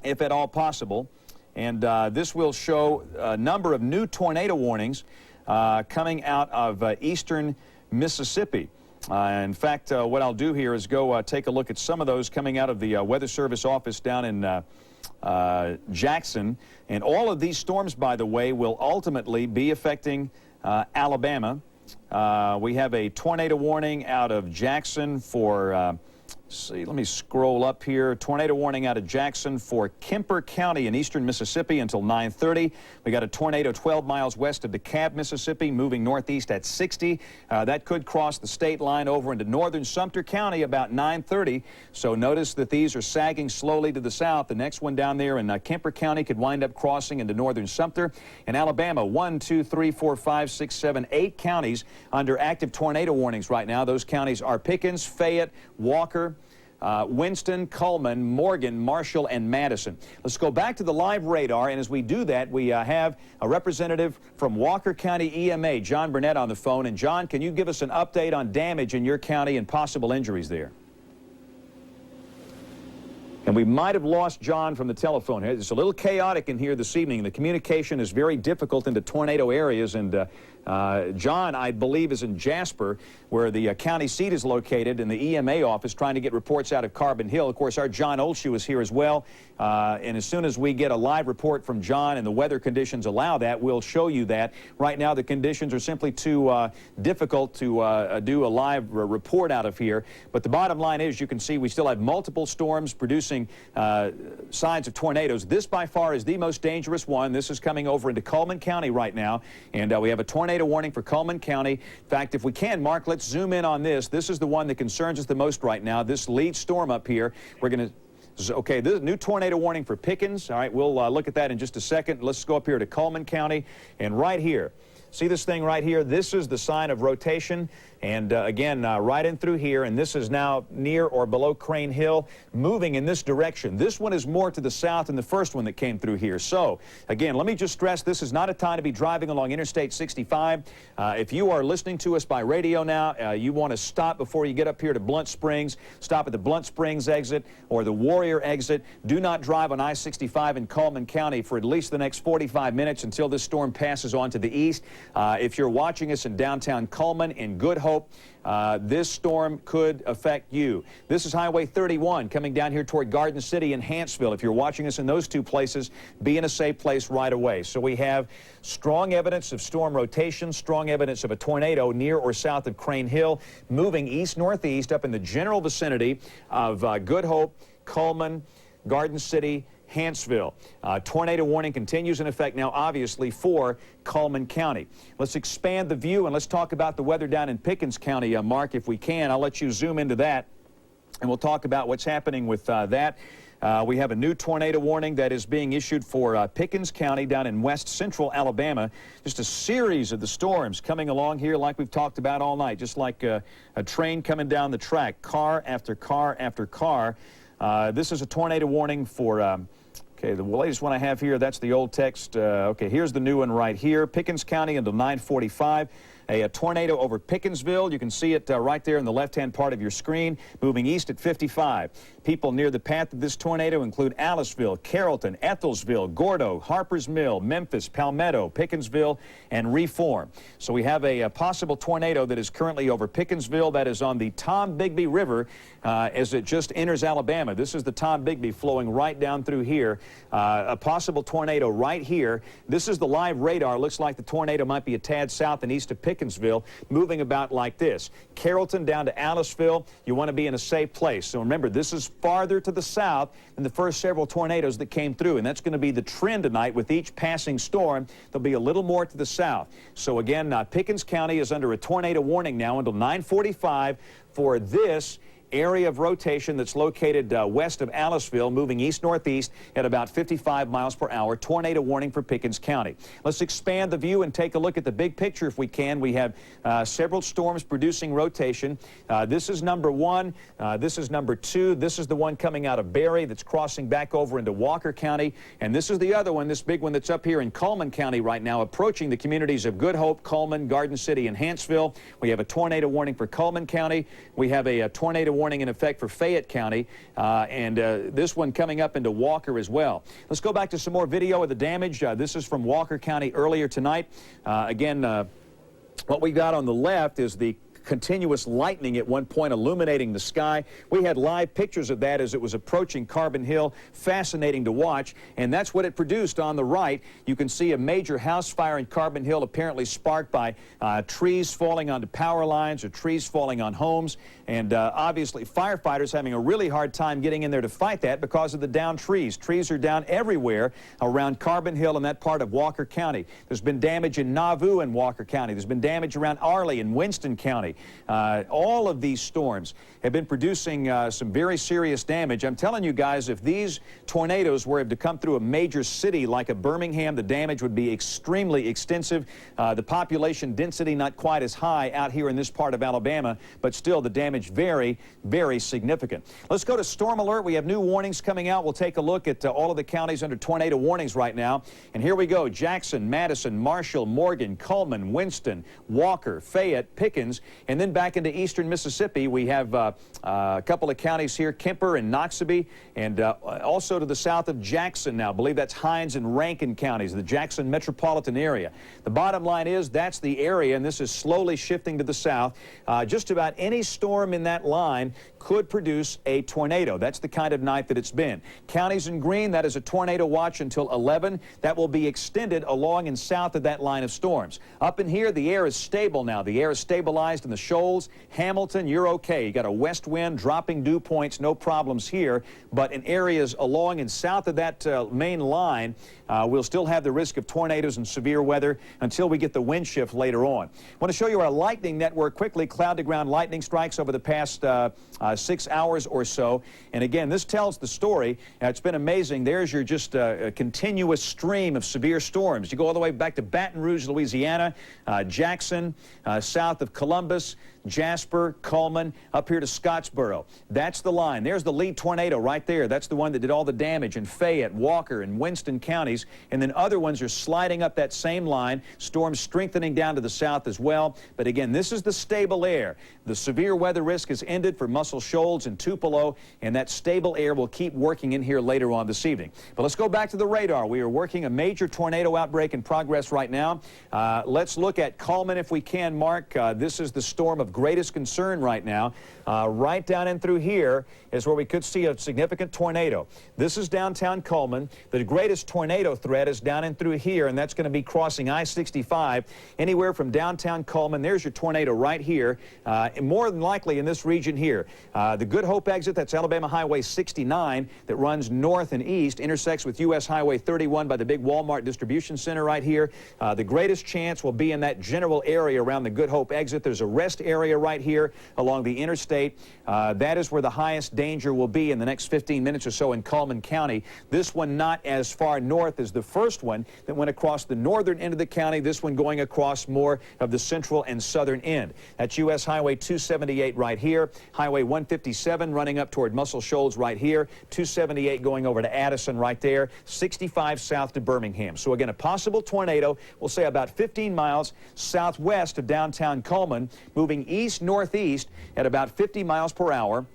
if at all possible. And this will show a number of new tornado warnings coming out of eastern Mississippi. In fact, what I'll do here is go take a look at some of those coming out of the Weather Service office down in Jackson. And all of these storms, by the way, will ultimately be affecting Alabama. We have a tornado warning out of Jackson for let me scroll up here. Tornado warning out of Jackson for Kemper County in eastern Mississippi until 9:30. We got a tornado 12 miles west of DeKalb, Mississippi, moving northeast at 60. That could cross the state line over into northern Sumter County about 9:30. So notice that these are sagging slowly to the south. The next one down there in Kemper County could wind up crossing into northern Sumter. In Alabama, 1, 2, 3, 4, 5, 6, 7, 8 counties under active tornado warnings right now. Those counties are Pickens, Fayette, Walker, Winston, Cullman, Morgan, Marshall, and Madison. Let's go back to the live radar, and as we do that, we have a representative from Walker County EMA, John Burnett, on the phone. And John, can you give us an update on damage in your county and possible injuries there? And we might have lost John from the telephone. It's a little chaotic in here this evening. The communication is very difficult into tornado areas, and John, I believe, is in Jasper, where the county seat is located, in the EMA office, trying to get reports out of Carbon Hill. Of course, our John Oldshue is here as well, and as soon as we get a live report from John and the weather conditions allow that, we'll show you that. Right now, the conditions are simply too difficult to do a live report out of here, but the bottom line is, you can see we still have multiple storms producing signs of tornadoes. This, by far, is the most dangerous one. This is coming over into Coleman County right now, and we have a tornado warning for Coleman County. In fact, if we can, Mark, let's zoom in on this. This is the one that concerns us the most right now, this lead storm up here. We're going to, okay, this is a new tornado warning for Pickens. All right, we'll look at that in just a second. Let's go up here to Coleman County, and right here, see this thing right here? This is the sign of rotation, and again, right in through here, and this is now near or below Crane Hill, moving in this direction. This one is more to the south than the first one that came through here. So, again, let me just stress, this is not a time to be driving along Interstate 65. If you are listening to us by radio now, you want to stop before you get up here to Blunt Springs. Stop at the Blunt Springs exit or the Warrior exit. Do not drive on I-65 in Coleman County for at least the next 45 minutes until this storm passes on to the east. If you're watching us in downtown Coleman, in Good Hope, this storm could affect you. This is Highway 31 coming down here toward Garden City and Hanceville. If you're watching us in those two places, be in a safe place right away. So we have strong evidence of storm rotation, strong evidence of a tornado near or south of Crane Hill, moving east-northeast up in the general vicinity of Good Hope, Coleman, Garden City, Hanceville. Tornado warning continues in effect now, obviously, for Coleman County. Let's expand the view and let's talk about the weather down in Pickens County, Mark, if we can. I'll let you zoom into that, and we'll talk about what's happening with that. We have a new tornado warning that is being issued for Pickens County down in west central Alabama. Just a series of the storms coming along here like we've talked about all night, just like a train coming down the track, car after car after car. This is a tornado warning for, okay, the latest one I have here, that's the old text. Okay, here's the new one right here. Pickens County until 9:45. A tornado over Pickensville. You can see it right there in the left-hand part of your screen, moving east at 55. People near the path of this tornado include Aliceville, Carrollton, Ethelsville, Gordo, Harpers Mill, Memphis, Palmetto, Pickensville, and Reform. So we have a possible tornado that is currently over Pickensville. That is on the Tombigbee River as it just enters Alabama. This is the Tombigbee flowing right down through here. A possible tornado right here. This is the live radar. Looks like the tornado might be a tad south and east of Pickensville, moving about like this. Carrollton down to Aliceville. You want to be in a safe place. So remember, this is farther to the south than the first several tornadoes that came through, and that's going to be the trend tonight. With each passing storm, there'll be a little more to the south. So again, Pickens County is under a tornado warning now until 9:45 for this area of rotation that's located west of Aliceville, moving east-northeast at about 55 miles per hour. Tornado warning for Pickens County. Let's expand the view and take a look at the big picture if we can. We have several storms producing rotation. This is number one. This is number two. This is the one coming out of Berry that's crossing back over into Walker County. And this is the other one, this big one that's up here in Coleman County right now, approaching the communities of Good Hope, Coleman, Garden City, and Hanceville. We have a tornado warning for Coleman County. We have a tornado warning in effect for Fayette County, and this one coming up into Walker as well. Let's go back to some more video of the damage. This is from Walker County earlier tonight. Again, what we got on the left is the continuous lightning at one point illuminating the sky. We had live pictures of that as it was approaching Carbon Hill. Fascinating to watch, and that's what it produced on the right. You can see a major house fire in Carbon Hill, apparently sparked by trees falling onto power lines or trees falling on homes, and obviously firefighters having a really hard time getting in there to fight that because of the downed trees. Trees are down everywhere around Carbon Hill and that part of Walker County. There's been damage in Nauvoo and Walker County. There's been damage around Arley and Winston County. County. All of these storms have been producing some very serious damage. I'm telling you guys, if these tornadoes were to come through a major city like a Birmingham, the damage would be extremely extensive. The population density not quite as high out here in this part of Alabama, but still the damage very, very significant. Let's go to Storm Alert. We have new warnings coming out. We'll take a look at all of the counties under tornado warnings right now. And here we go. Jackson, Madison, Marshall, Morgan, Coleman, Winston, Walker, Fayette, Pickens, and then back into eastern Mississippi. We have a couple of counties here, Kemper and Noxubee, and also to the south of Jackson now. I believe that's Hinds and Rankin counties, the Jackson metropolitan area. The bottom line is that's the area, and this is slowly shifting to the south. Just about any storm in that line could produce a tornado. That's the kind of night that it's been. Counties in green, that is a tornado watch until 11. That will be extended along and south of that line of storms. Up in here, the air is stable now. The air is stabilized in the shoals. Hamilton, you're okay. You got a west wind, dropping dew points, no problems here. But in areas along and south of that main line, we'll still have the risk of tornadoes and severe weather until we get the wind shift later on. I want to show you our lightning network quickly. Cloud-to-ground lightning strikes over the past 6 hours or so. And again, this tells the story. It's been amazing. There's your just a continuous stream of severe storms. You go all the way back to Baton Rouge, Louisiana, Jackson, south of Columbus, Jasper, Coleman, up here to Scottsboro. That's the line. There's the lead tornado right there. That's the one that did all the damage in Fayette, Walker, and Winston counties. And then other ones are sliding up that same line. Storms strengthening down to the south as well. But again, this is the stable air. The severe weather risk is ended for Muscle Shoals and Tupelo, and that stable air will keep working in here later on this evening. But let's go back to the radar. We are working a major tornado outbreak in progress right now. Let's look at Coleman if we can, Mark. This is the storm of greatest concern right now. Right down in through here is where we could see a significant tornado. This is downtown Coleman. The greatest tornado threat is down in through here, and that's going to be crossing I-65 anywhere from downtown Coleman. There's your tornado right here, and more than likely in this region here. The Good Hope exit, that's Alabama Highway 69 that runs north and east, intersects with U.S. Highway 31 by the big Walmart distribution center right here. The greatest chance will be in that general area around the Good Hope exit. There's a rest area right here along the interstate. That is where the highest danger will be in the next 15 minutes or so in Coleman County. This one not as far north as the first one that went across the northern end of the county. This one going across more of the central and southern end. That's U.S. Highway 278 right here. Highway 157 running up toward Muscle Shoals right here. 278 going over to Addison right there. 65 south to Birmingham. So again, a possible tornado, we'll say about 15 miles southwest of downtown Coleman, moving east-northeast at about 50 miles per hour.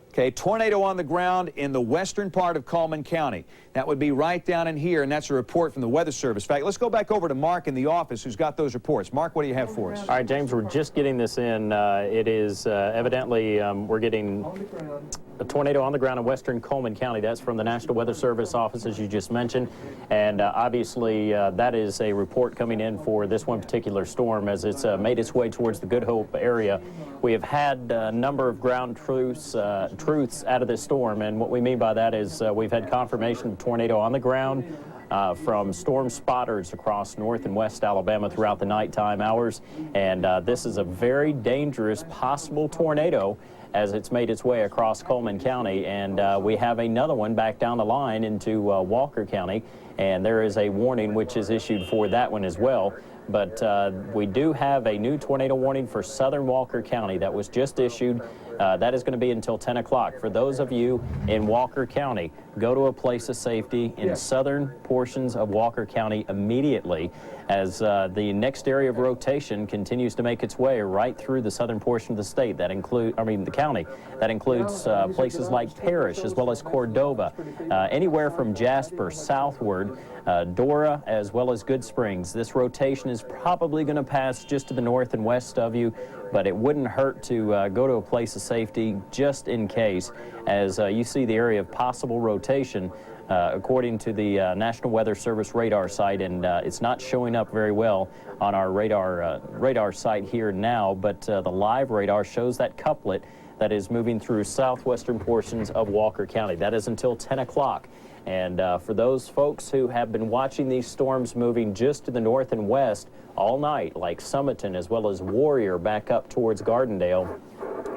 Okay, tornado on the ground in the western part of Coleman County. That would be right down in here, and that's a report from the Weather Service. In fact, let's go back over to Mark in the office who's got those reports. Mark, what do you have for us?
All right, James, we're just getting this in. It is evidently we're getting a tornado on the ground in western Coleman County. That's from the National Weather Service office, as you just mentioned. And obviously, that is a report coming in for this one particular storm as it's made its way towards the Good Hope area. We have had a number of ground truths out of this storm, and what we mean by that is we've had confirmation of tornado on the ground from storm spotters across north and west Alabama throughout the nighttime hours. And this is a very dangerous possible tornado as it's made its way across Coleman County. And we have another one back down the line into Walker County, and there is a warning which is issued for that one as well. But we do have a new tornado warning for southern Walker County that was just issued. That is going to be until 10 o'clock. For those of you in Walker County, go to a place of safety in southern portions of Walker County immediately as the next area of rotation continues to make its way right through the southern portion of the state. That the county. That includes places like Parrish as well as Cordova, anywhere from Jasper southward, Dora as well as Good Springs. This rotation is probably going to pass just to the north and west of you, but it wouldn't hurt to go to a place of safety just in case, as you see the area of possible rotation according to the National Weather Service radar site, and it's not showing up very well on our radar site here now, but the live radar shows that couplet that is moving through southwestern portions of Walker County. That is until 10 o'clock. And for those folks who have been watching these storms moving just to the north and west all night, like Summerton as well as Warrior back up towards Gardendale,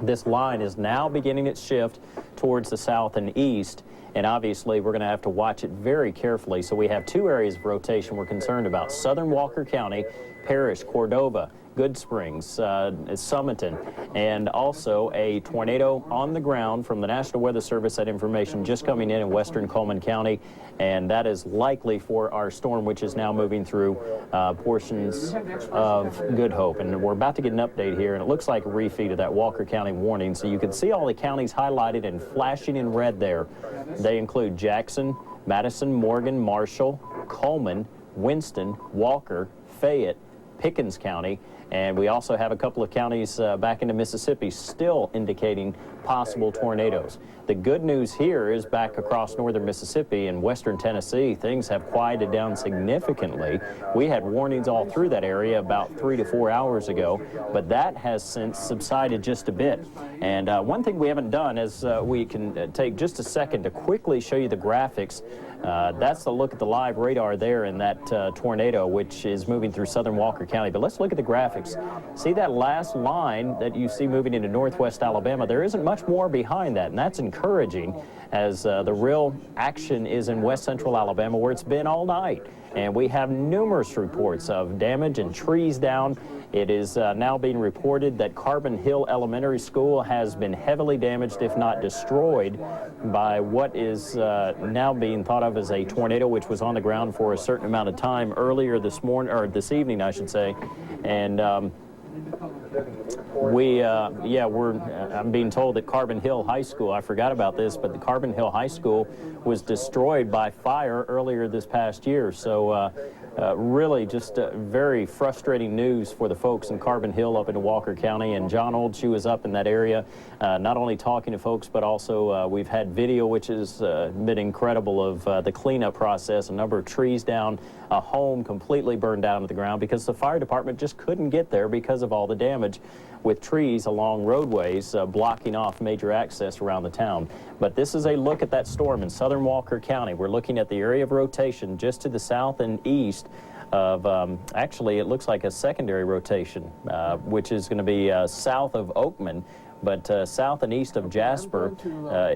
this line is now beginning its shift towards the south and east. And obviously, we're going to have to watch it very carefully. So we have two areas of rotation we're concerned about: southern Walker County, Parrish, Cordova, Good Springs, Summerton, and also a tornado on the ground from the National Weather Service. That information just coming in western Coleman County, and that is likely for our storm, which is now moving through portions of Good Hope. And we're about to get an update here, and it looks like a refeed of that Walker County warning. So you can see all the counties highlighted and flashing in red there. They include Jackson, Madison, Morgan, Marshall, Coleman, Winston, Walker, Fayette, Pickens County, and we also have a couple of counties back into Mississippi still indicating possible tornadoes. The good news here is back across northern Mississippi and western Tennessee, things have quieted down significantly. We had warnings all through that area about 3 to 4 hours ago, but that has since subsided just a bit. And one thing we haven't done is we can take just a second to quickly show you the graphics. That's the look at the live radar there in that tornado, which is moving through southern Walker County. But let's look at the graphics. See that last line that you see moving into northwest Alabama? There isn't much more behind that, and that's encouraging, as the real action is in west central Alabama, where it's been all night. And we have numerous reports of damage and trees down. It is now being reported that Carbon Hill Elementary School has been heavily damaged, if not destroyed, by what is now being thought of as a tornado, which was on the ground for a certain amount of time earlier this morning, or this evening, I should say. And I'm being told that Carbon Hill High School, I forgot about this, but the Carbon Hill High School was destroyed by fire earlier this past year. So really just very frustrating news for the folks in Carbon Hill up in Walker County. And John Oldshue is up in that area, not only talking to folks, but also we've had video, which has been incredible, of the cleanup process. A number of trees down, a home completely burned down to the ground because the fire department just couldn't get there because of all the damage, with trees along roadways blocking off major access around the town. But this is a look at that storm in southern Walker County. We're looking at the area of rotation just to the south and east of, actually it looks like a secondary rotation, which is going to be south of Oakman. But south and east of Jasper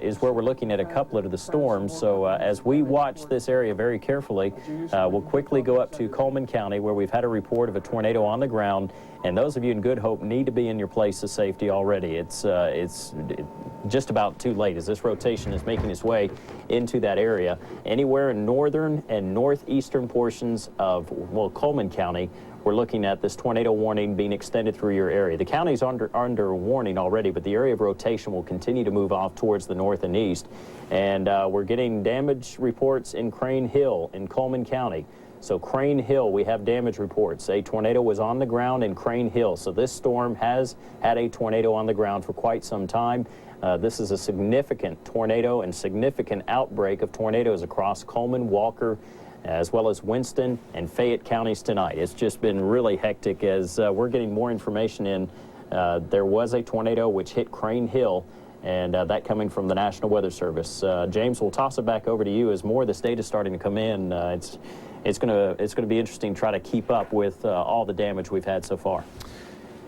is where we're looking at a couplet of the storms. So as we watch this area very carefully, we'll quickly go up to Coleman County, where we've had a report of a tornado on the ground. And those of you in Good Hope need to be in your place of safety already. It's just about too late as this rotation is making its way into that area. Anywhere in northern and northeastern portions of, well, Coleman County, we're looking at this tornado warning being extended through your area. The county's under warning already, but the area of rotation will continue to move off towards the north and east. And we're getting damage reports in Crane Hill in Coleman County. So Crane Hill, we have damage reports. A tornado was on the ground in Crane Hill. So this storm has had a tornado on the ground for quite some time. This is a significant tornado and significant outbreak of tornadoes across Coleman, Walker, as well as Winston and Fayette counties tonight. It's just been really hectic as we're getting more information in. There was a tornado which hit Crane Hill, and that coming from the National Weather Service. James, we'll toss it back over to you as more of this data is starting to come in. It's going to be interesting to try to keep up with all the damage we've had so far.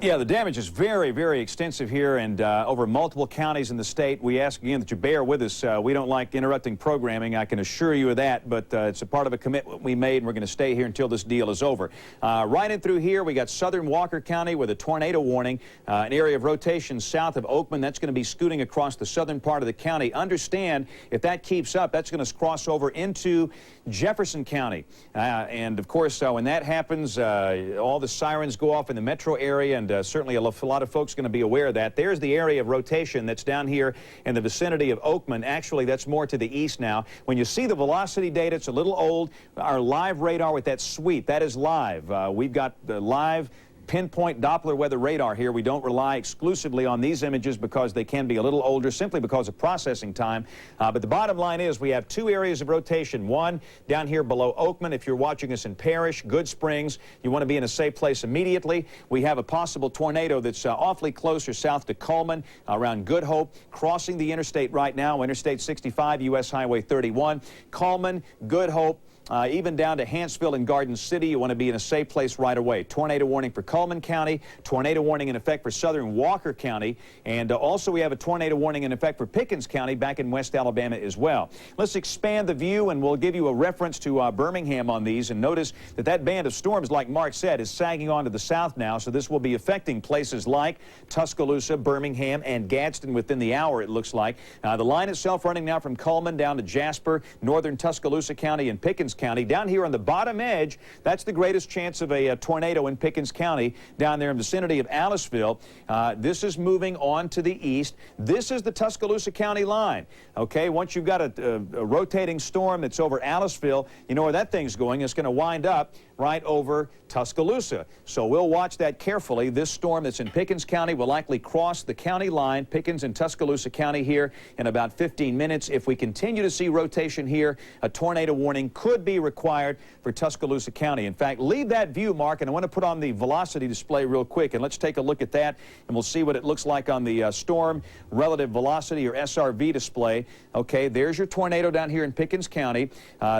Yeah, the damage is very, very extensive here and over multiple counties in the state. We ask again that you bear with us. We don't like interrupting programming, I can assure you of that, but it's a part of a commitment we made, and we're going to stay here until this deal is over. Right in through here, we got southern Walker County with a tornado warning, an area of rotation south of Oakman. That's going to be scooting across the southern part of the county. Understand, if that keeps up, that's going to cross over into Jefferson County. And of course, when that happens, all the sirens go off in the metro area, and certainly a lot of folks are going to be aware of that. There's the area of rotation that's down here in the vicinity of Oakman. Actually, that's more to the east now. When you see the velocity data, it's a little old. Our live radar with that sweep, that is live. We've got the live pinpoint Doppler weather radar here. We don't rely exclusively on these images because they can be a little older simply because of processing time. But the bottom line is we have two areas of rotation. One down here below Oakman. If you're watching us in Parrish, Good Springs, you want to be in a safe place immediately. We have a possible tornado that's awfully closer south to Coleman around Good Hope, crossing the interstate right now, Interstate 65, U.S. Highway 31. Coleman, Good Hope, even down to Hanceville and Garden City, you want to be in a safe place right away. Tornado warning for Coleman County, tornado warning in effect for southern Walker County, and also we have a tornado warning in effect for Pickens County back in West Alabama as well. Let's expand the view, and we'll give you a reference to Birmingham on these, and notice that that band of storms, like Mark said, is sagging on to the south now, so this will be affecting places like Tuscaloosa, Birmingham, and Gadsden within the hour, it looks like. The line itself running now from Coleman down to Jasper, northern Tuscaloosa County, and Pickens County. Down here on the bottom edge, that's the greatest chance of a tornado in Pickens County, down there in the vicinity of Aliceville. This is moving on to the east. This is the Tuscaloosa County line. Okay, once you've got a rotating storm that's over Aliceville, you know where that thing's going. It's going to wind up right over Tuscaloosa. So we'll watch that carefully. This storm that's in Pickens County will likely cross the county line, Pickens and Tuscaloosa County, here in about 15 minutes. If we continue to see rotation here, a tornado warning could be required for Tuscaloosa County. In fact, leave that view, Mark, and I want to put on the velocity display real quick, and let's take a look at that, and we'll see what it looks like on the storm relative velocity, or SRV, display. Okay, there's your tornado down here in Pickens County.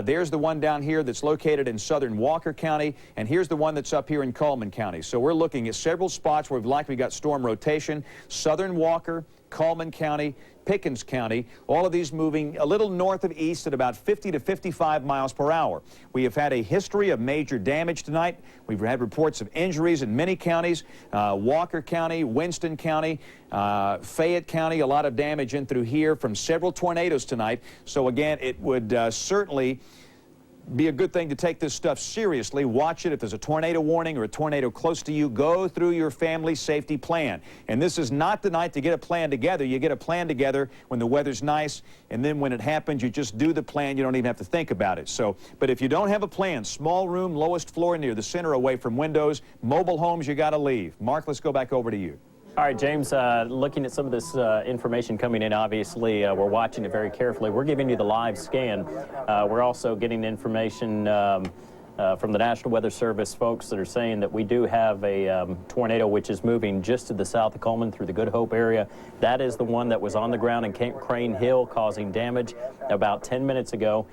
There's the one down here that's located in southern Walker County, and here's the one that's up here in Coleman County. So we're looking at several spots where we've likely got storm rotation. Southern Walker, Coleman County, Pickens County, all of these moving a little north of east at about 50 to 55 miles per hour. We have had a history of major damage tonight. We've had reports of injuries in many counties, Walker County, Winston County, Fayette County, a lot of damage in through here from several tornadoes tonight. So again, it would certainly be a good thing to take this stuff seriously. Watch it. If there's a tornado warning or a tornado close to you, go through your family safety plan. And this is not the night to get a plan together. You get a plan together when the weather's nice, and then when it happens, you just do the plan. You don't even have to think about it. So, but if you don't have a plan, small room, lowest floor near the center, away from windows, mobile homes, you got to leave. Mark, let's go back over to you.
All right, James, looking at some of this information coming in, obviously, we're watching it very carefully. We're giving you the live scan. We're also getting information from the National Weather Service folks that are saying that we do have a tornado which is moving just to the south of Coleman through the Good Hope area. That is the one that was on the ground in Crane Hill causing damage about 10 minutes ago.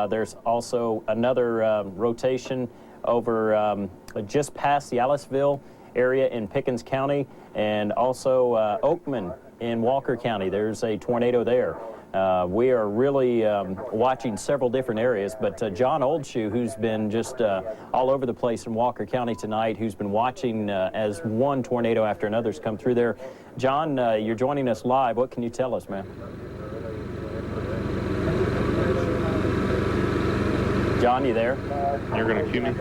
There's also another rotation over just past the Aliceville area in Pickens County, and also Oakman in Walker County. There's a tornado there. We are really watching several different areas, but John Oldshue, who's been just all over the place in Walker County tonight, who's been watching as one tornado after another's come through there. John, you're joining us live. What can you tell us, man? John, you there?
You're going to cue me?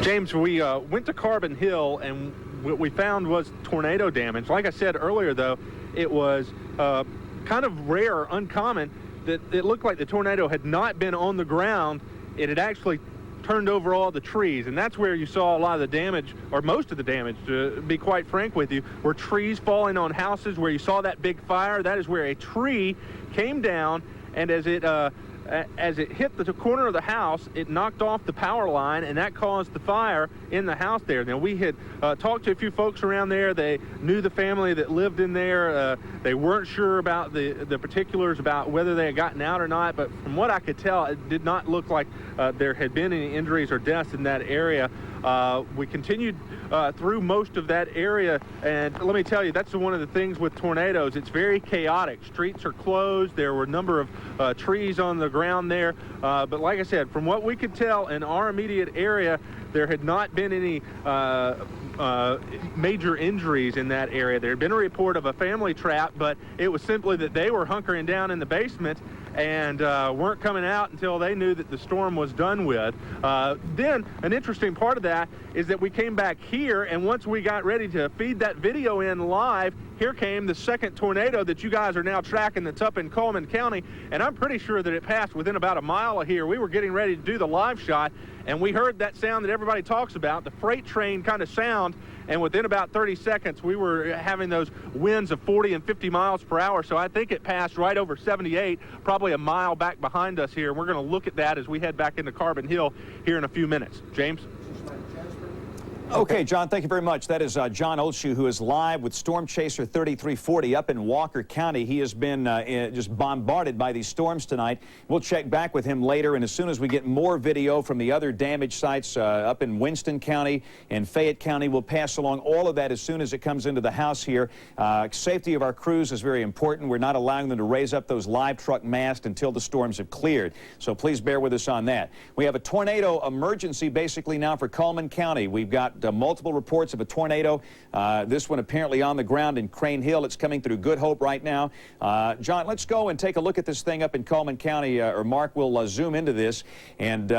James, we went to Carbon Hill, and what we found was tornado damage. Like I said earlier, though, it was kind of rare or uncommon that it looked like the tornado had not been on the ground. It had actually turned over all the trees, and that's where you saw a lot of the damage, or most of the damage, to be quite frank with you, were trees falling on houses. Where you saw that big fire, that is where a tree came down, and as it hit the corner of the house, it knocked off the power line, and that caused the fire in the house there. Now, we had talked to a few folks around there. They knew the family that lived in there. They weren't sure about the particulars about whether they had gotten out or not, but from what I could tell, it did not look like there had been any injuries or deaths in that area. We continued through most of that area, and let me tell you, that's one of the things with tornadoes. It's very chaotic. Streets are closed. There were a number of trees on the ground there, but like I said, from what we could tell in our immediate area, there had not been any major injuries in that area. There had been a report of a family trap, but it was simply that they were hunkering down in the basement and weren't coming out until they knew that the storm was done with. Then an interesting part of that is that we came back here, and once we got ready to feed that video in live, here came the second tornado that you guys are now tracking that's up in Coleman County, and I'm pretty sure that it passed within about a mile of here. We were getting ready to do the live shot, and we heard that sound that everybody talks about, the freight train kind of sound, and within about 30 seconds, we were having those winds of 40 and 50 miles per hour, so I think it passed right over 78, probably a mile back behind us here. We're going to look at that as we head back into Carbon Hill here in a few minutes. James?
Okay, John, thank you very much. That is John Oldshue, who is live with Storm Chaser 3340 up in Walker County. He has been just bombarded by these storms tonight. We'll check back with him later, and as soon as we get more video from the other damaged sites up in Winston County and Fayette County, we'll pass along all of that as soon as it comes into the house here. Safety of our crews is very important. We're not allowing them to raise up those live truck masts until the storms have cleared, so please bear with us on that. We have a tornado emergency basically now for Coleman County. We've got multiple reports of a tornado. This one apparently on the ground in Crane Hill. It's coming through Good Hope right now. John, let's go and take a look at this thing up in Coleman County, or Mark will zoom into this, and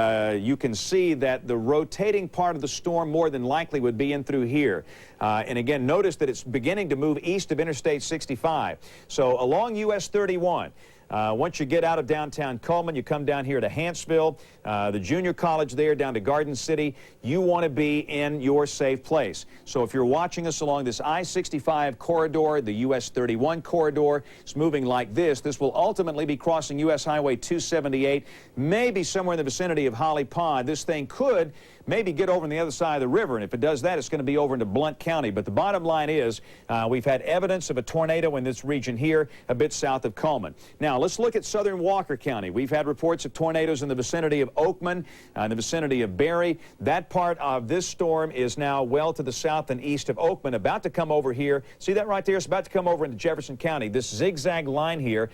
you can see that the rotating part of the storm more than likely would be in through here. And again, notice that it's beginning to move east of Interstate 65. So along US 31. Once you get out of downtown Coleman, you come down here to Hanceville, the junior college there, down to Garden City. You want to be in your safe place. So if you're watching us along this I-65 corridor, the US 31 corridor, it's moving like this. This will ultimately be crossing US Highway 278, maybe somewhere in the vicinity of Holly Pond. This thing could maybe get over on the other side of the river, and if it does that, it's going to be over into Blount County. But the bottom line is we've had evidence of a tornado in this region here a bit south of Coleman. Now, let's look at southern Walker County. We've had reports of tornadoes in the vicinity of Oakman, in the vicinity of Berry. That part of this storm is now well to the south and east of Oakman, about to come over here. See that right there? It's about to come over into Jefferson County. This zigzag line here,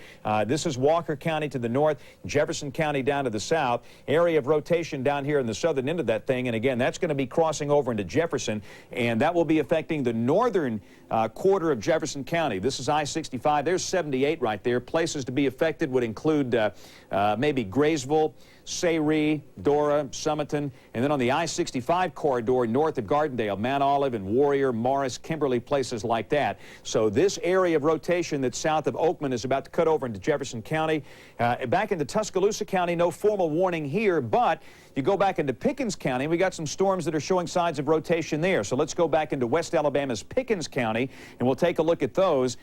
this is Walker County to the north, Jefferson County down to the south. Area of rotation down here in the southern end of that thing, and again, that's going to be crossing over into Jefferson, and that will be affecting the northern quarter of Jefferson County. This is I-65. There's 78 right there. Places to be affected would include maybe Graysville, Sayre, Dora, Summerton, and then on the I-65 corridor north of Gardendale, Mount Olive and Warrior, Morris, Kimberly, places like that. So this area of rotation that's south of Oakman is about to cut over into Jefferson County. Back into Tuscaloosa County, no formal warning here, but you go back into Pickens County, we got some storms that are showing signs of rotation there. So let's go back into West Alabama's Pickens County, and we'll take a look at those.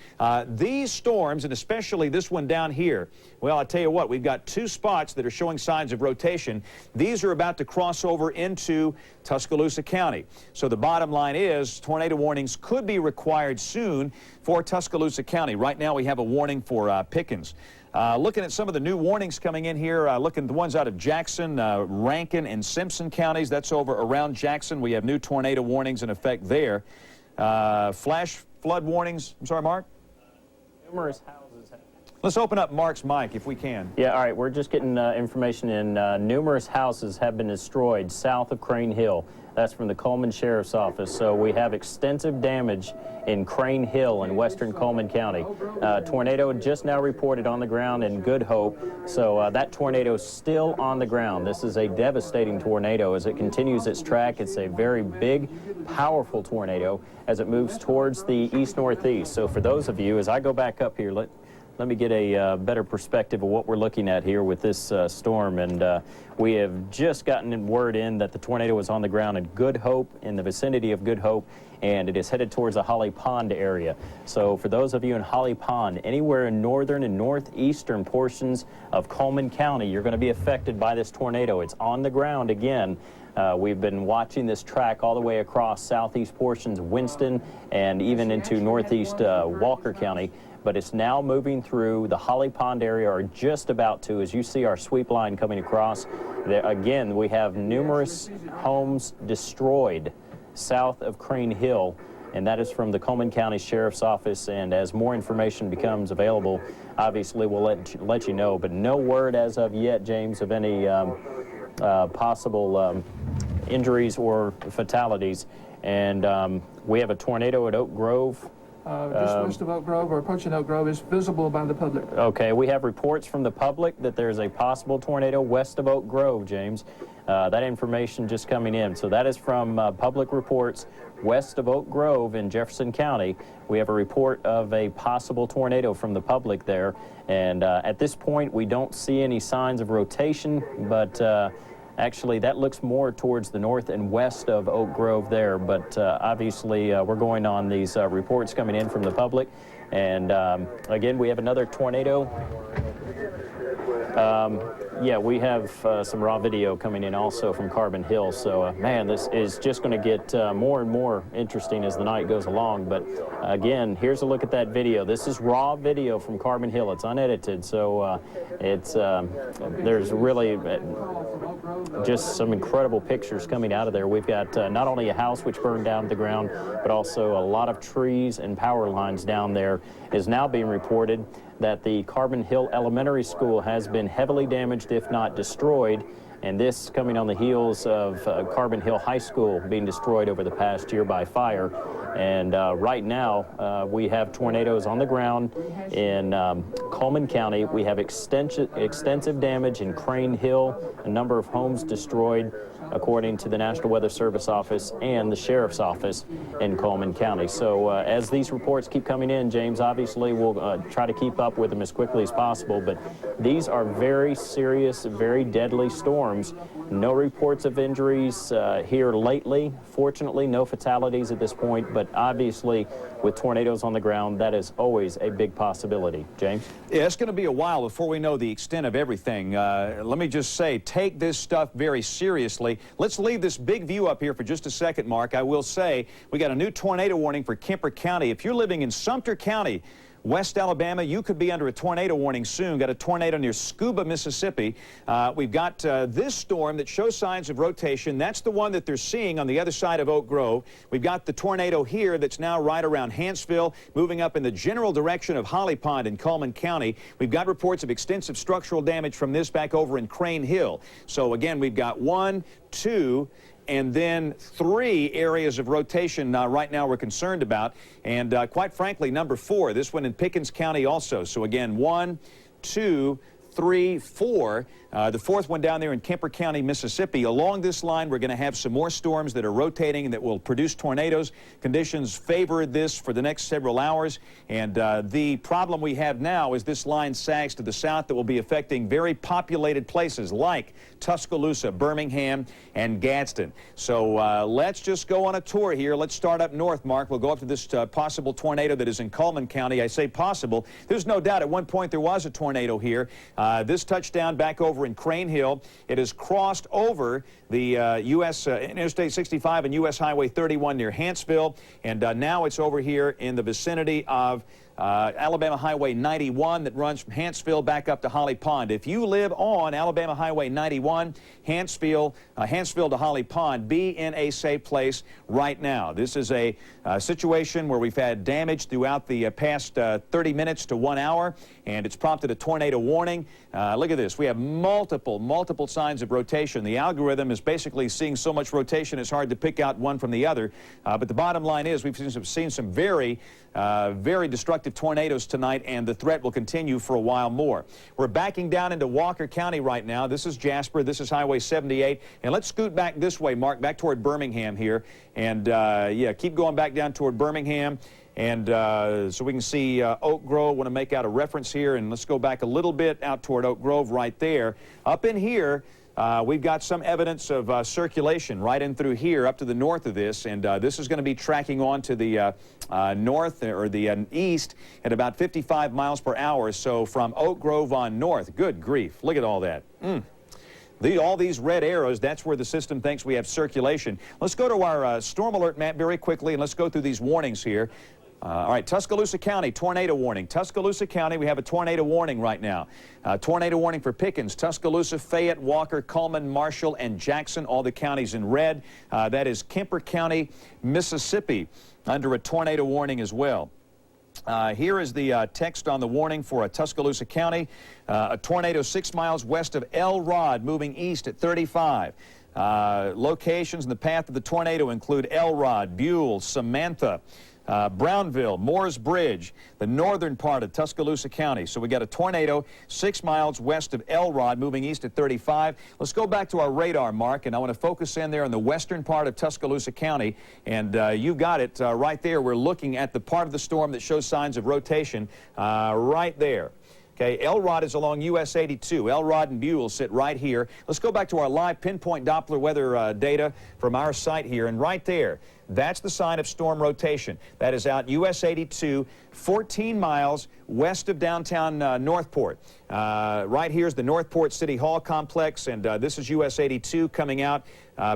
These storms, and especially this one down here, well, I'll tell you what, we've got two spots that are showing signs of rotation. These are about to cross over into Tuscaloosa County. So the bottom line is tornado warnings could be required soon for Tuscaloosa County. Right now we have a warning for Pickens. Looking at some of the new warnings coming in here, looking at the ones out of Jackson, Rankin, and Simpson counties. That's over around Jackson. We have new tornado warnings in effect there. Flash flood warnings. I'm sorry, Mark?
Numerous houses have...
Let's open up Mark's mic if we can.
Yeah, all right. We're just getting information in. Numerous houses have been destroyed south of Crane Hill. That's from the Coleman Sheriff's Office. So we have extensive damage in Crane Hill in western Coleman County. Tornado just now reported on the ground in Good Hope. So that tornado is still on the ground. This is a devastating tornado as it continues its track. It's a very big, powerful tornado as it moves towards the east-northeast. So for those of you, as I go back up here, let me get a better perspective of what we're looking at here with this storm. And we have just gotten word in that the tornado is on the ground in Good Hope, in the vicinity of Good Hope, and it is headed towards the Holly Pond area. So for those of you in Holly Pond, anywhere in northern and northeastern portions of Coleman County, you're going to be affected by this tornado. It's on the ground again. We've been watching this track all the way across southeast portions of Winston and even into northeast Walker County. But it's now moving through the Holly Pond area, or just about to, as you see our sweep line coming across. There, again, we have numerous homes destroyed south of Crane Hill, and that is from the Coleman County Sheriff's Office. And as more information becomes available, obviously we'll let you know. But no word as of yet, James, of any possible injuries or fatalities. And we have a tornado at Oak Grove
just west of Oak Grove or approaching Oak Grove is visible by the public.
Okay, we have reports from the public that there's a possible tornado west of Oak Grove, James. That information just coming in. So that is from public reports west of Oak Grove in Jefferson County. We have a report of a possible tornado from the public there. And at this point, we don't see any signs of rotation, but actually, that looks more towards the north and west of Oak Grove there, but obviously we're going on these reports coming in from the public. And again, we have another tornado. Yeah, we have some raw video coming in also from Carbon Hill. So, man, this is just going to get more and more interesting as the night goes along. But again, here's a look at that video. This is raw video from Carbon Hill. It's unedited, so there's really just some incredible pictures coming out of there. We've got not only a house which burned down to the ground, but also a lot of trees and power lines down there. Is now being reported that the Carbon Hill Elementary School has been heavily damaged, if not destroyed, and this coming on the heels of Carbon Hill High School being destroyed over the past year by fire. And right now, we have tornadoes on the ground in Coleman County. We have extensive damage in Crane Hill, a number of homes destroyed, according to the National Weather Service Office and the Sheriff's Office in Coleman County. So as these reports keep coming in, James, obviously we'll try to keep up with them as quickly as possible, but these are very serious, very deadly storms. No reports of injuries here lately. Fortunately, no fatalities at this point, but obviously with tornadoes on the ground, that is always a big possibility. James?
Yeah, it's going to be a while before we know the extent of everything. Let me just say, take this stuff very seriously. Let's leave this big view up here for just a second, Mark. I will say we got a new tornado warning for Kemper County. If you're living in Sumter County, West Alabama, you could be under a tornado warning soon. Got a tornado near Scuba, Mississippi. We've got this storm that shows signs of rotation. That's the one that they're seeing on the other side of Oak Grove. We've got the tornado here that's now right around Hanceville, moving up in the general direction of Holly Pond in Coleman County. We've got reports of extensive structural damage from this back over in Crane Hill. So again, we've got 1, 2, and then 3 areas of rotation right now we're concerned about. And quite frankly, number 4, this one in Pickens County also. So again, 1, 2, 3, 4. The 4th one down there in Kemper County, Mississippi. Along this line, we're going to have some more storms that are rotating and that will produce tornadoes. Conditions favor this for the next several hours. And the problem we have now is this line sags to the south that will be affecting very populated places like Tuscaloosa, Birmingham, and Gadsden. So let's just go on a tour here. Let's start up north, Mark. We'll go up to this possible tornado that is in Coleman County. I say possible. There's no doubt at one point there was a tornado here. This touchdown back over in Crane Hill. It has crossed over the U.S. Interstate 65 and U.S. Highway 31 near Hanceville, and now it's over here in the vicinity of Alabama Highway 91 that runs from Hanceville back up to Holly Pond. If you live on Alabama Highway 91, Hanceville to Holly Pond, be in a safe place right now. This is a situation where we've had damage throughout the past 30 minutes to 1 hour, and it's prompted a tornado warning. Look at this. We have multiple signs of rotation. The algorithm is basically seeing so much rotation it's hard to pick out one from the other. But the bottom line is we've seen some very destructive tornadoes tonight, and the threat will continue for a while more. We're backing down into Walker County right now. This is Jasper. This is Highway 78. And let's scoot back this way, Mark, back toward Birmingham here. And, yeah, keep going back down toward Birmingham. And so we can see Oak Grove. Want to make out a reference here. And let's go back a little bit out toward Oak Grove right there. Up in here, we've got some evidence of circulation right in through here up to the north of this, and this is going to be tracking on to the north or the east at about 55 miles per hour. So from Oak Grove on north, good grief, look at all that. All these red arrows, that's where the system thinks we have circulation. Let's go to our storm alert map very quickly, and let's go through these warnings here. All right, Tuscaloosa County, tornado warning. Tuscaloosa County, we have a tornado warning right now. Tornado warning for Pickens, Tuscaloosa, Fayette, Walker, Cullman, Marshall, and Jackson, all the counties in red. That is Kemper County, Mississippi, under a tornado warning as well. Here is the text on the warning for Tuscaloosa County. A tornado 6 miles west of Elrod, moving east at 35. Locations in the path of the tornado include Elrod, Buell, Samantha, Brownville, Moores Bridge, the northern part of Tuscaloosa County. So we got a tornado 6 miles west of Elrod, moving east at 35. Let's go back to our radar, Mark, and I want to focus in there in the western part of Tuscaloosa County. And you got it right there. We're looking at the part of the storm that shows signs of rotation right there. Okay, Elrod is along US 82. Elrod and Buell sit right here. Let's go back to our live pinpoint Doppler weather data from our site here, and right there, that's the sign of storm rotation. That is out US 82, 14 miles west of downtown Northport. Right here is the Northport City Hall complex, and this is US 82 coming out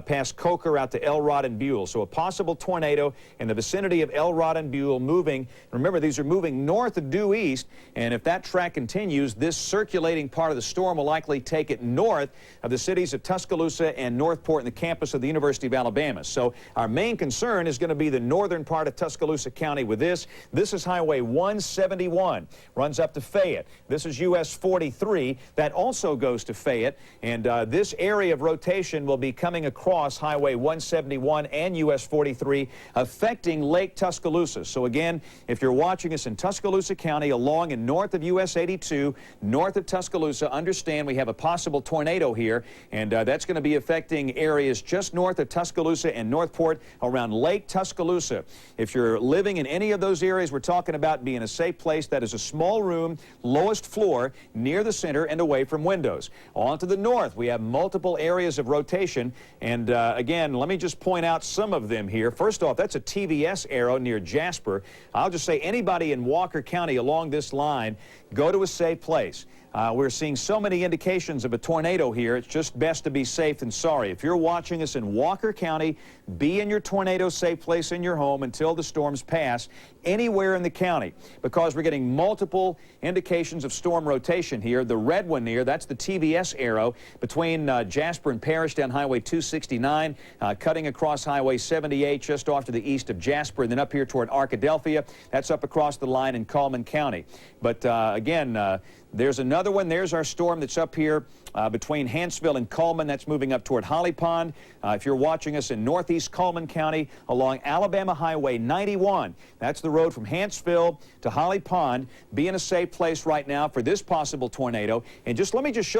past Coker out to Elrod and Buell. So a possible tornado in the vicinity of Elrod and Buell moving. Remember, these are moving north of due east, and if that track continues, this circulating part of the storm will likely take it north of the cities of Tuscaloosa and Northport and the campus of the University of Alabama. So our main concern is going to be the northern part of Tuscaloosa County with this. This is Highway 171, runs up to Fayette. This is US 43, that also goes to Fayette, and this area of rotation will be coming across Highway 171 and US 43, affecting Lake Tuscaloosa. So again, if you're watching us in Tuscaloosa County along and north of US 82, north of Tuscaloosa, understand we have a possible tornado here, and that's going to be affecting areas just north of Tuscaloosa and Northport around Lake Tuscaloosa. If you're living in any of those areas, we're talking about being a safe place. That is a small room, lowest floor, near the center and away from windows. On to the north, we have multiple areas of rotation, and again, let me just point out some of them here. First off, that's a TVS arrow near Jasper. I'll just say anybody in Walker County along this line, go to a safe place. We're seeing so many indications of a tornado here. It's just best to be safe than sorry. If you're watching us in Walker County, be in your tornado safe place in your home until the storms pass anywhere in the county, because we're getting multiple indications of storm rotation here. The red one here, that's the TVS arrow between Jasper and Parrish down Highway 269, cutting across Highway 78 just off to the east of Jasper, and then up here toward Arkadelphia. That's up across the line in Coleman County. But again, there's another one. There's our storm that's up here between Hanceville and Coleman. That's moving up toward Holly Pond. If you're watching us in northeast Coleman County along Alabama Highway 91, that's the road from Hanceville to Holly Pond. Be in a safe place right now for this possible tornado. And let me just show you